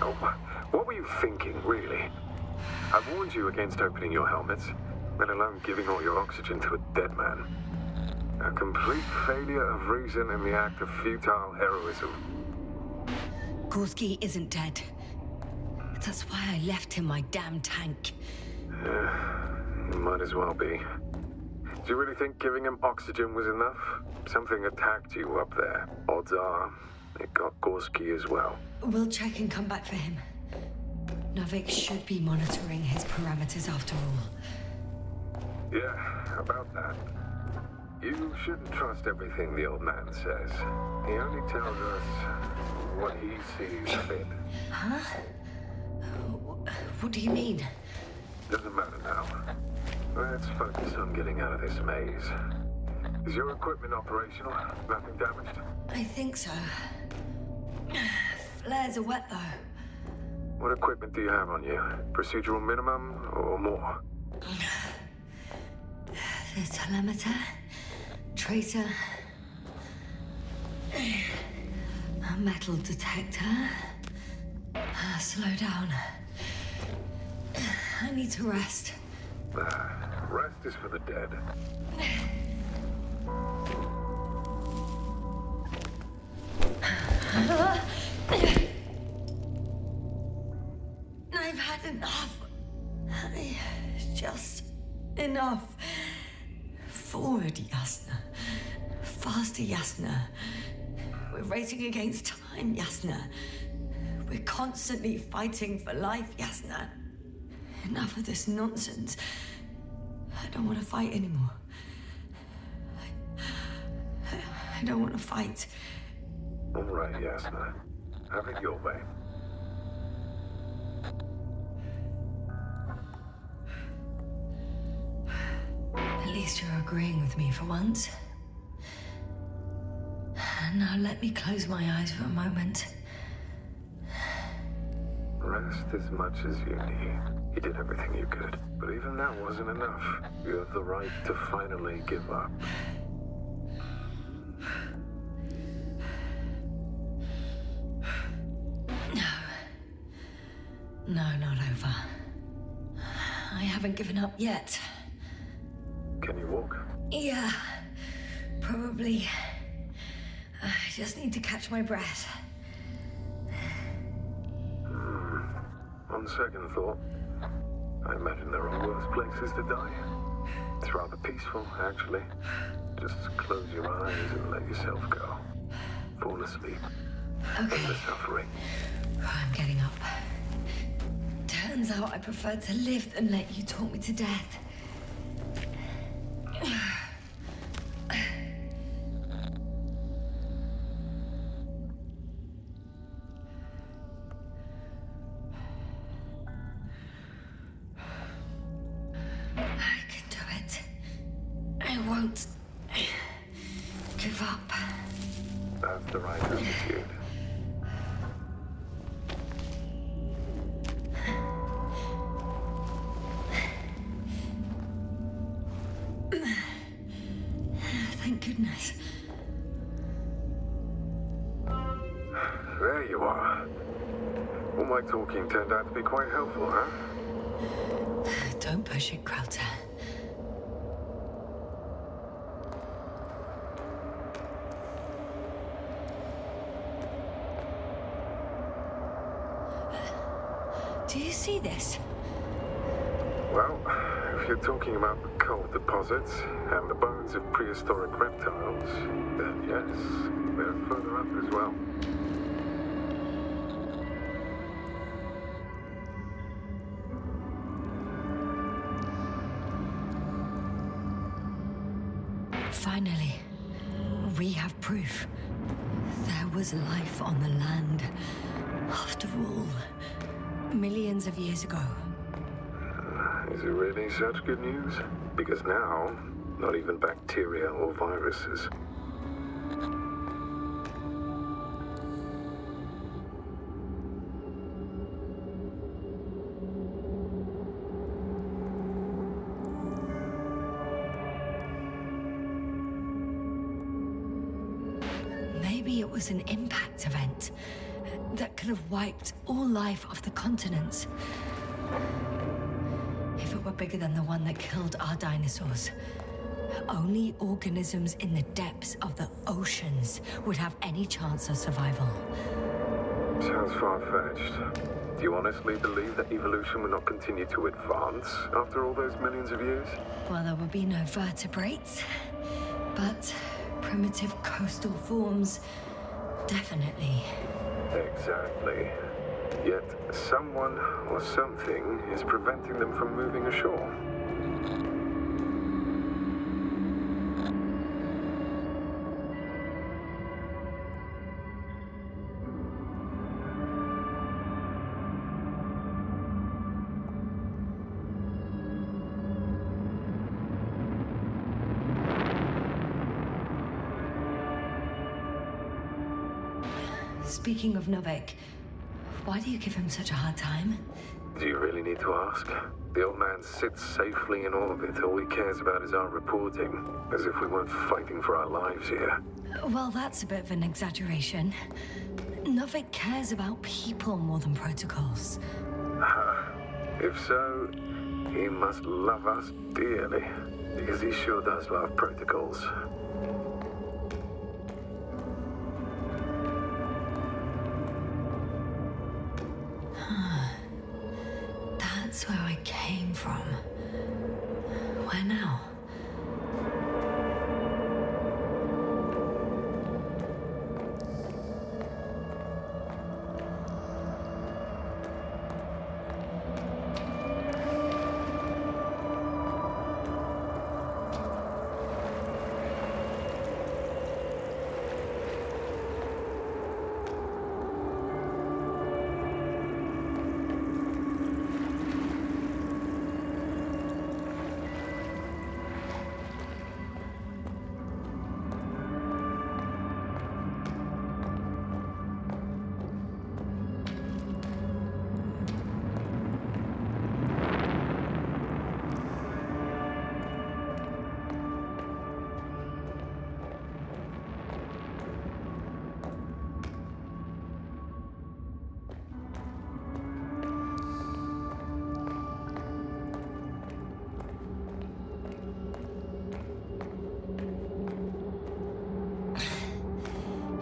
Oh, what were you thinking, really? I warned you against opening your helmets, let alone giving all your oxygen to a dead man. A complete failure of reason in the act of futile heroism. Gorski isn't dead. That's why I left him my damn tank. Might as well be. Do you really think giving him oxygen was enough? Something attacked you up there. Odds are, it got Gorski as well. We'll check and come back for him. Novik should be monitoring his parameters after all. Yeah, about that. You shouldn't trust everything the old man says. He only tells us what he sees fit. Huh? What do you mean? Doesn't matter now. Let's focus on getting out of this maze. Is your equipment operational? Nothing damaged? I think so. Flares are wet, though. What equipment do you have on you? Procedural minimum or more? The telemeter, tracer, a metal detector. Slow down. I need to rest. Rest is for the dead. I've had enough. Just enough. Forward, Yasna. Faster, Yasna. We're racing against time, Yasna. We're constantly fighting for life, Yasna. Enough of this nonsense. I don't want to fight anymore. I don't want to fight. All right, Yasna. Have it your way. At least you're agreeing with me for once. Now let me close my eyes for a moment. Rest as much as you need. You did everything you could. But even that wasn't enough. You have the right to finally give up. No, not over. I haven't given up yet. Can you walk? Yeah, probably. I just need to catch my breath. On second thought, I imagine there are worse places to die. It's rather peaceful, actually. Just close your eyes and let yourself go. Fall asleep. Okay. End the suffering. I'm getting up. Turns out I prefer to live than let you talk me to death. I can do it. I won't give up. That's the right attitude. Thank goodness. There you are. All my talking turned out to be quite helpful, huh? Don't push it, Krauter. Do you see this? Well, if you're talking about the coal deposits and the bones of prehistoric reptiles, then yes, they're further up as well. Finally, we have proof. There was life on the land. After all, millions of years ago. Is it really such good news? Because now, not even bacteria or viruses. Maybe it was an impact event that could have wiped all life off the continents. If it were bigger than the one that killed our dinosaurs, only organisms in the depths of the oceans would have any chance of survival. Sounds far-fetched. Do you honestly believe that evolution will not continue to advance after all those millions of years? Well, there will be no vertebrates, but primitive coastal forms, definitely. Exactly. Yet someone or something is preventing them from moving ashore. Speaking of Novik, why do you give him such a hard time? Do you really need to ask? The old man sits safely in orbit. All he cares about is our reporting, as if we weren't fighting for our lives here. Well, that's a bit of an exaggeration. Novik cares about people more than protocols. If so, he must love us dearly, because he sure does love protocols. That's where I came from. Where now?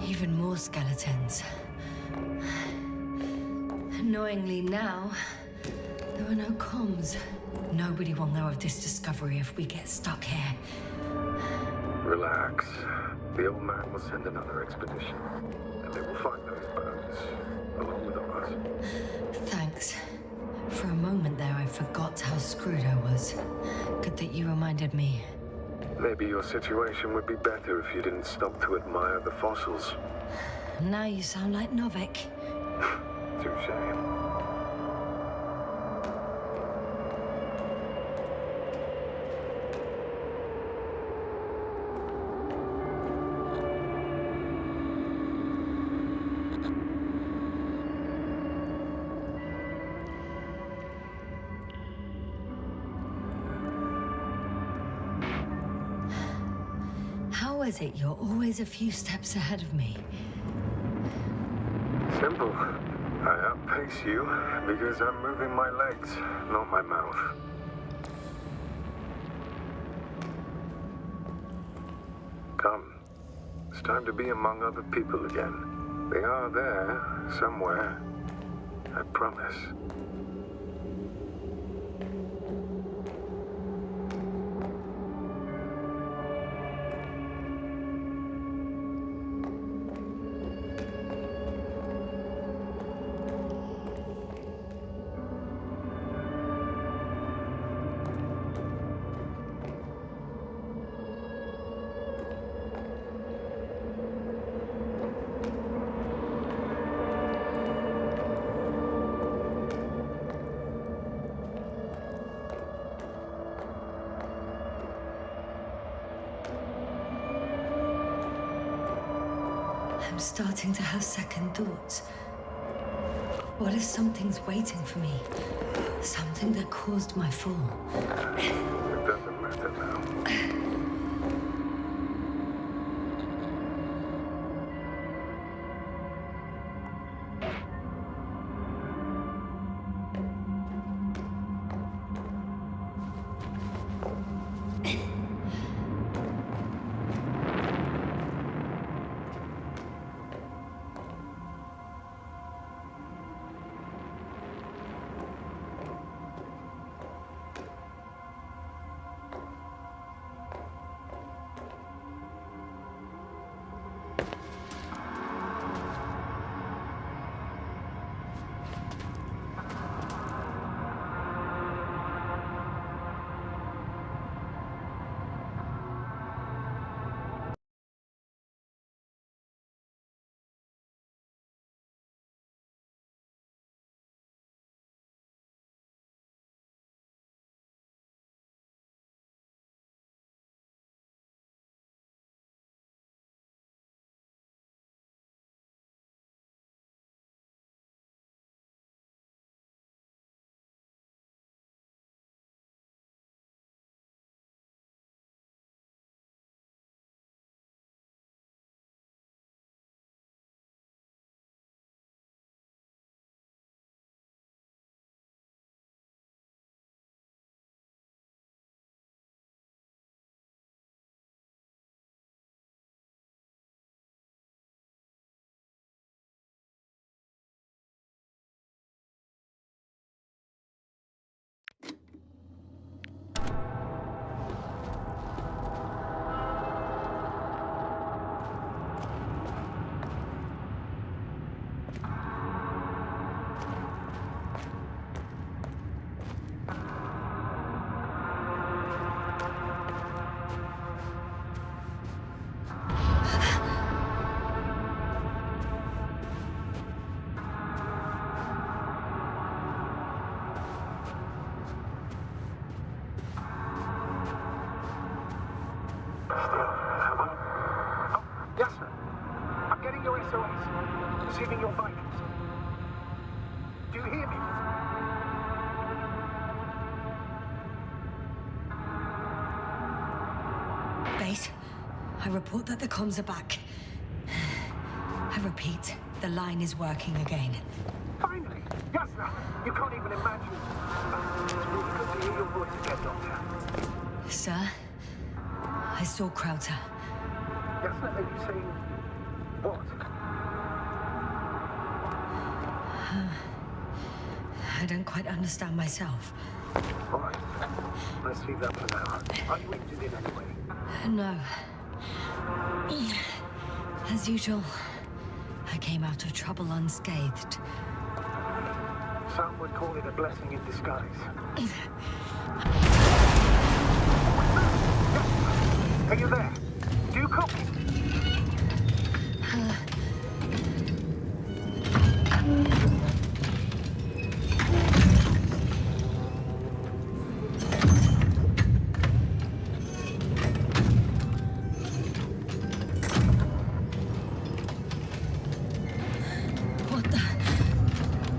Even more skeletons. Annoyingly now, there are no comms. Nobody will know of this discovery if we get stuck here. Relax. The old man will send another expedition, and they will find those bones, along with ours. Thanks. For a moment there, I forgot how screwed I was. Good that you reminded me. Maybe your situation would be better if you didn't stop to admire the fossils. Now you sound like Novik. Touche. How is it you're always a few steps ahead of me? Simple. I outpace you because I'm moving my legs, not my mouth. Come. It's time to be among other people again. They are there, somewhere. I promise. I'm starting to have second thoughts. What if something's waiting for me? Something that caused my fall. It doesn't matter now. Yasna, I'm getting your SOS. Receiving your vitals. Do you hear me? Base, I report that the comms are back. I repeat, the line is working again. Finally! Yasna! You can't even imagine. It's really good to hear your voice again, Doctor. Sir, I saw Krauter. Yasna, are you saying what? I don't quite understand myself. All right. Let's leave that for now. Are you injured in any way? No. As usual, I came out of trouble unscathed. Some would call it a blessing in disguise. Are you there? Do you copy?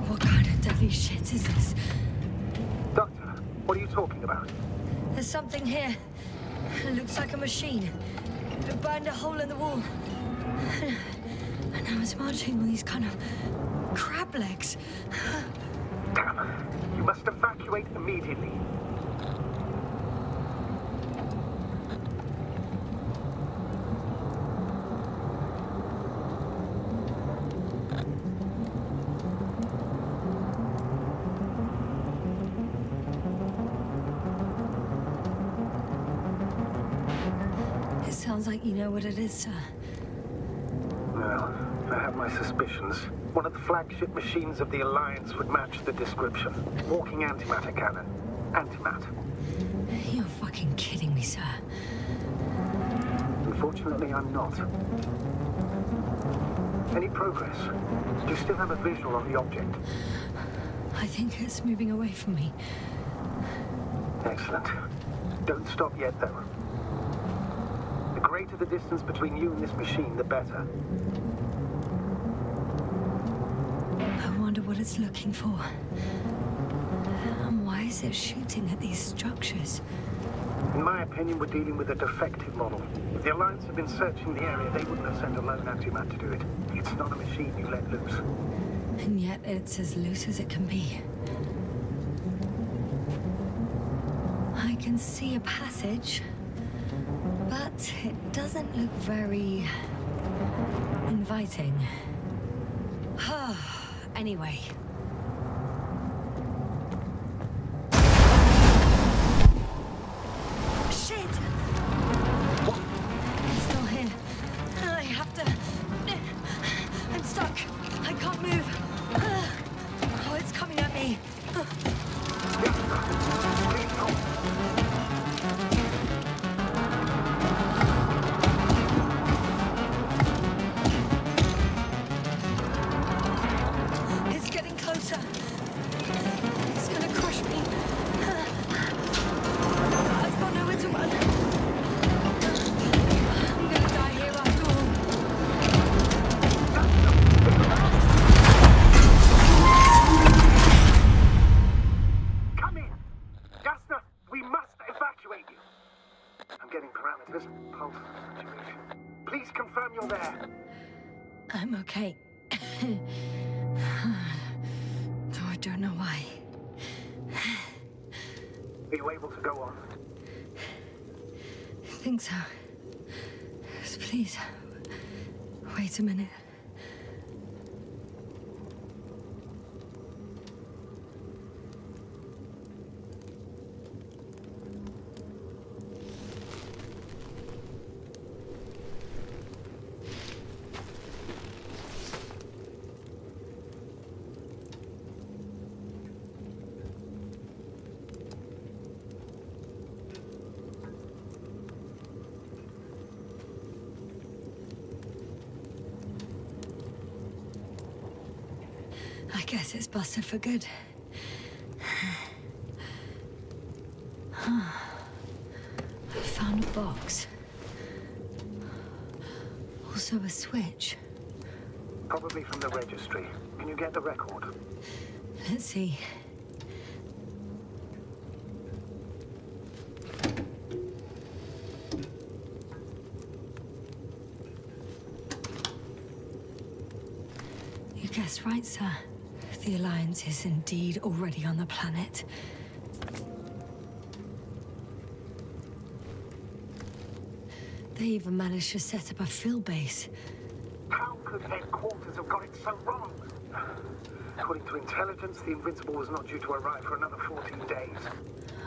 What kind of deadly shit is this? Doctor, what are you talking about? There's something here. It looks like a machine. It burned a hole in the wall. And now it's marching with these kind of crab legs. Damn. You must evacuate immediately. It sounds like you know what it is, sir. Well, I have my suspicions. One of the flagship machines of the Alliance would match the description. Walking antimatter cannon. Antimat. You're fucking kidding me, sir. Unfortunately, I'm not. Any progress? Do you still have a visual on the object? I think it's moving away from me. Excellent. Don't stop yet, though. The greater the distance between you and this machine, the better. what it's looking for. And why is it shooting at these structures? In my opinion, we're dealing with a defective model. If the Alliance had been searching the area, they wouldn't have sent a lone antimat to do it. It's not a machine you let loose. And yet it's as loose as it can be. I can see a passage, but it doesn't look very inviting. Anyway. Shit! It's still here. I have to... I'm stuck. I can't move. Oh, it's coming at me. It's getting closer. It's gonna crush me. I've got nowhere to run. I'm gonna die here after all. Come in! Yasna, we must evacuate you. I'm getting parameters. Pulse situation. Please confirm you're there. I'm okay. Though I don't know why. Are you able to go on? I think so. Just please, wait a minute. I guess it's busted for good. I found a box. Also a switch. Probably from the registry. Can you get the record? Let's see. You guessed right, sir. The Alliance is indeed already on the planet. They even managed to set up a field base. How could headquarters have got it so wrong? According to intelligence, the Invincible was not due to arrive for another 14 days.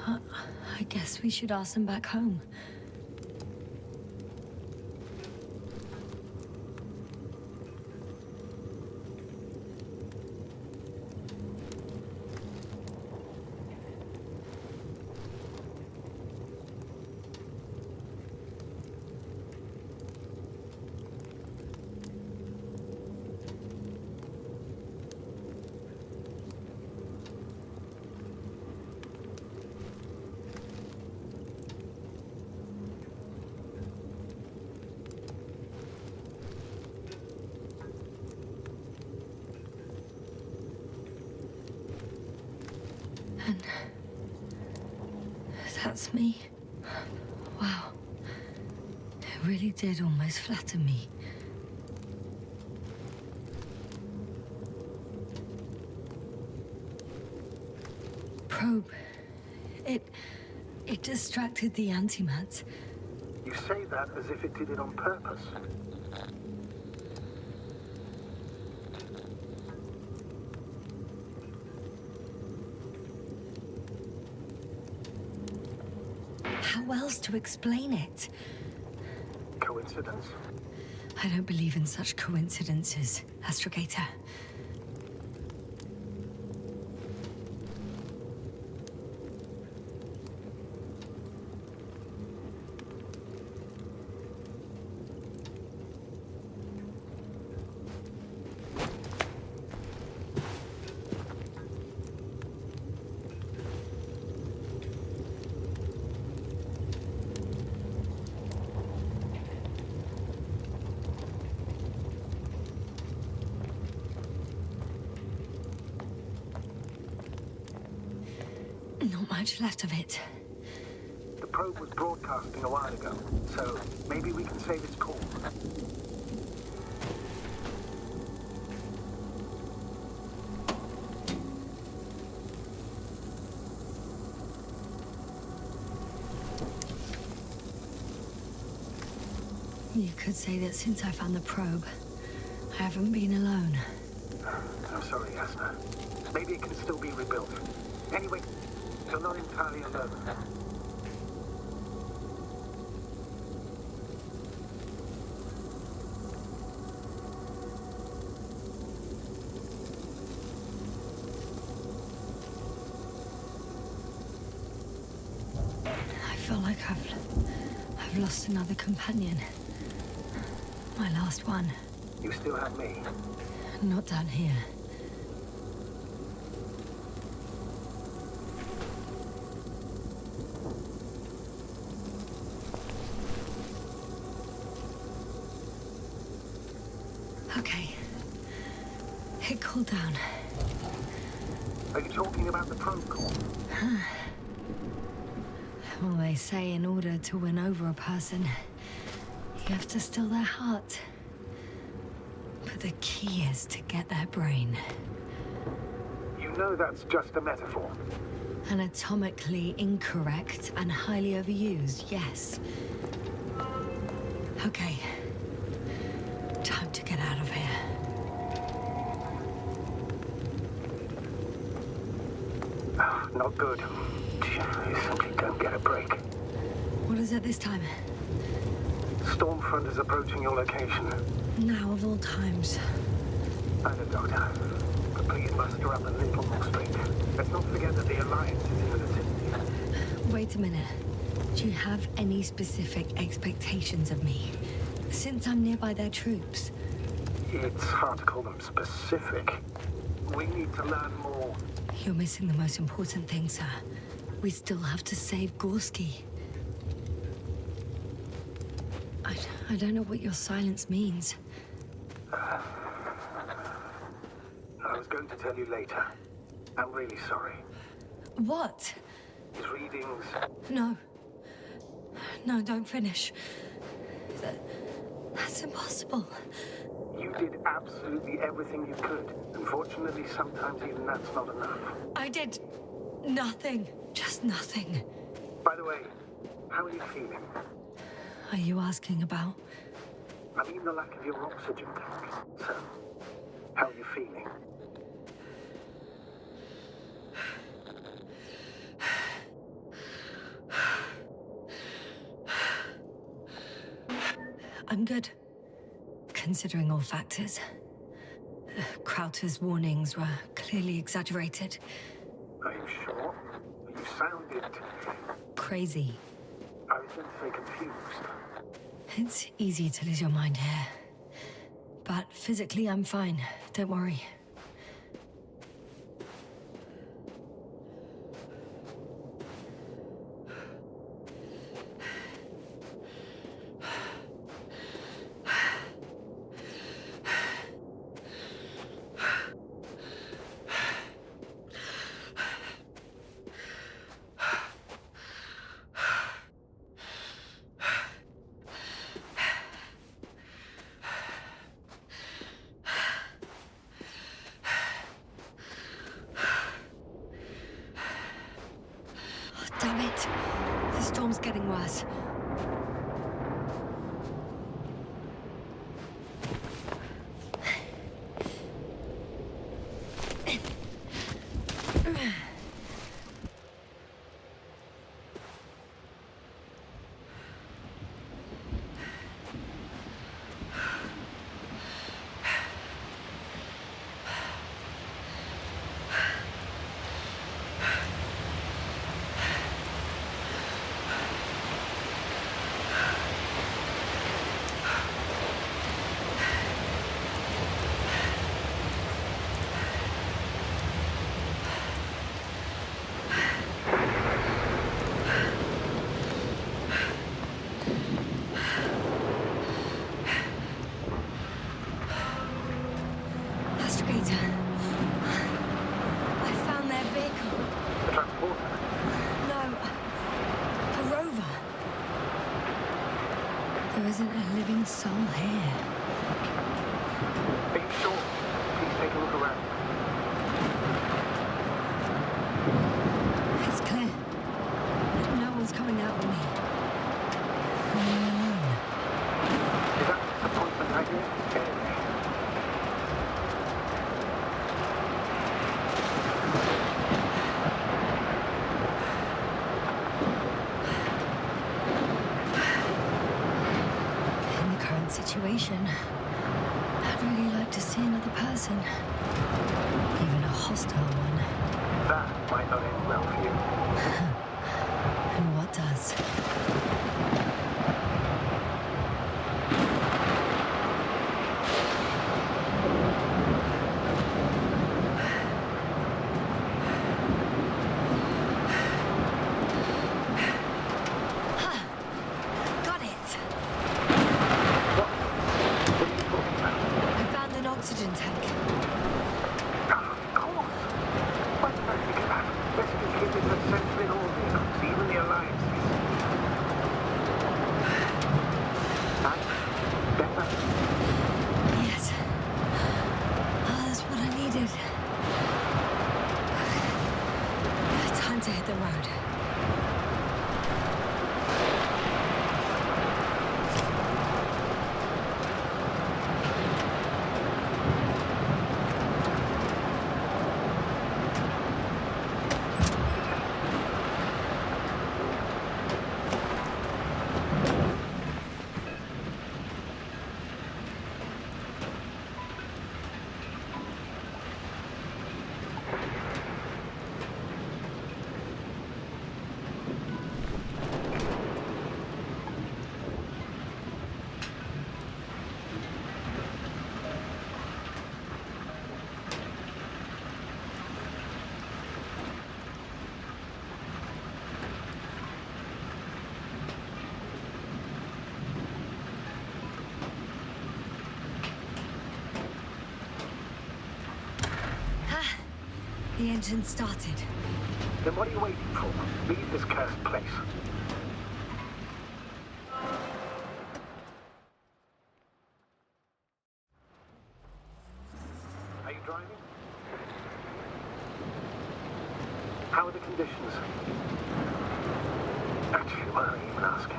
I guess we should ask them back home. And that's me. Wow. It really did almost flatter me. Probe. It distracted the antimats. You say that as if it did it on purpose. How else to explain it? Coincidence? I don't believe in such coincidences, Astrogator. much left of it. The probe was broadcasting a while ago, so maybe we can save its call. You could say that since I found the probe, I haven't been alone. I'm sorry, Yasna. Maybe it can still be rebuilt. Anyway, you're not entirely alone. I feel like I've lost another companion. My last one. You still have me. Not down here. Okay. It cooled down. Are you talking about the probe call? Well, they say in order to win over a person, you have to steal their heart. But the key is to get their brain. You know that's just a metaphor. Anatomically incorrect and highly overused, yes. Okay. Time to get out of here. Oh, not good. You simply don't get a break. What is it this time? Storm front is approaching your location. Now of all times. I know, Doctor. But please muster up a little more strength. Let's not forget that the Alliance is in the vicinity. Wait a minute. Do you have any specific expectations of me? Since I'm nearby their troops. It's hard to call them specific. We need to learn more. You're missing the most important thing, sir. We still have to save Gorski. I don't know what your silence means. I was going to tell you later. I'm really sorry. What? His readings... No. No, don't finish. That's impossible. You did absolutely everything you could. Unfortunately, sometimes even that's not enough. I did nothing. Just nothing. By the way, how are you feeling? Are you asking about? I mean the lack of your oxygen tank. So, how are you feeling? I'm good, considering all factors. Crowther's warnings were clearly exaggerated. Are you sure? You sounded... Crazy. I was going to say confused. It's easy to lose your mind here. But physically, I'm fine. Don't worry. Damn it! The storm's getting worse. living soul here. Are you sure? Please take a look around. It's clear. No one's coming out with me. I'm all alone. Is that disappointment right here? In the current situation, I'd really like to see another person. Even a hostile one. That might not end well for you. And what does? Got it! What are you talking about? I found an oxygen tank. Of course. Why did I think of that? Rescue kit is essential in all vehicles, even the Alliances. Nice? Better? Yes. Oh, that's what I needed. Time to hit the road. The engine started. Then what are you waiting for? Leave this cursed place. Are you driving? How are the conditions? Actually, why aren't you even asking?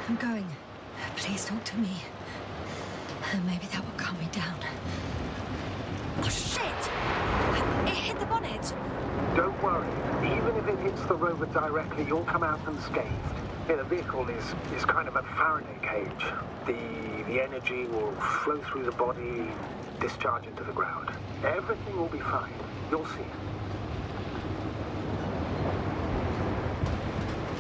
I'm going. Please talk to me. Maybe that will calm me down. Oh, shit! It hit the bonnet! Don't worry. Even if it hits the rover directly, you'll come out unscathed. Yeah, the vehicle is kind of a Faraday cage. The energy will flow through the body, discharge into the ground. Everything will be fine. You'll see.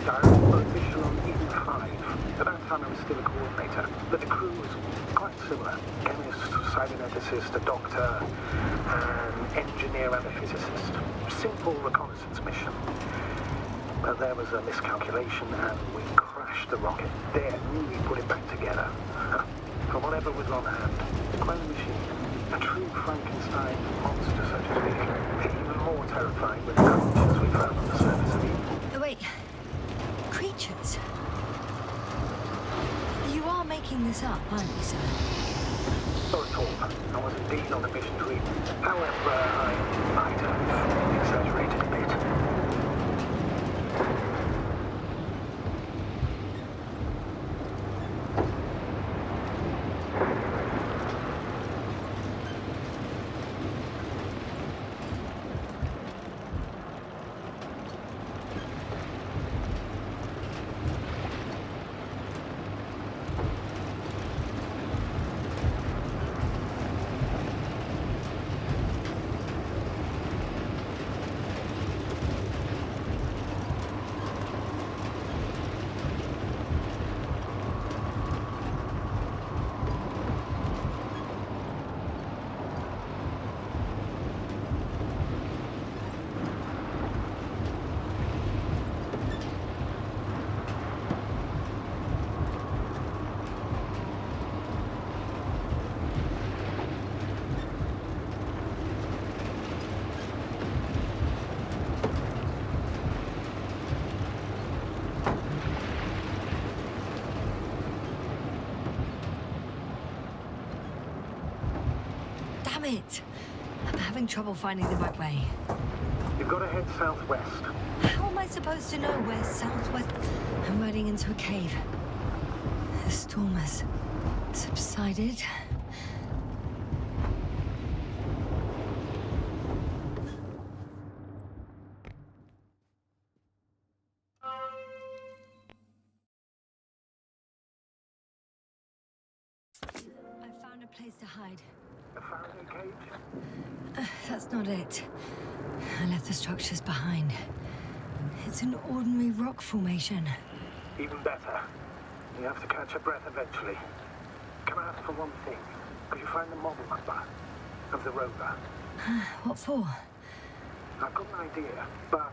Direct for a mission on Eden 5. At that time I was still a coordinator, but the crew was quite similar. Chemist, cyberneticist, a doctor, an engineer and a physicist. Simple reconnaissance mission. But there was a miscalculation and we crashed the rocket. Then we put it back together. From whatever was on hand. Quite a machine. A true Frankenstein monster, so to speak. Even more terrifying with the creatures we found on the surface of Eden. Oh, wait. Creatures? You are making this up, aren't you, sir? Not at all. I was indeed on a mission to Eden. However, I might have exaggerated a bit. Damn it! I'm having trouble finding the right way. You've got to head southwest. How am I supposed to know where southwest... I'm riding into a cave. The storm has subsided. I found a place to hide. A Faraday cage? That's not it. I left the structures behind. It's an ordinary rock formation. Even better. You have to catch your breath eventually. Can I ask for one thing? Could you find the model number of the rover? What for? I've got an idea, but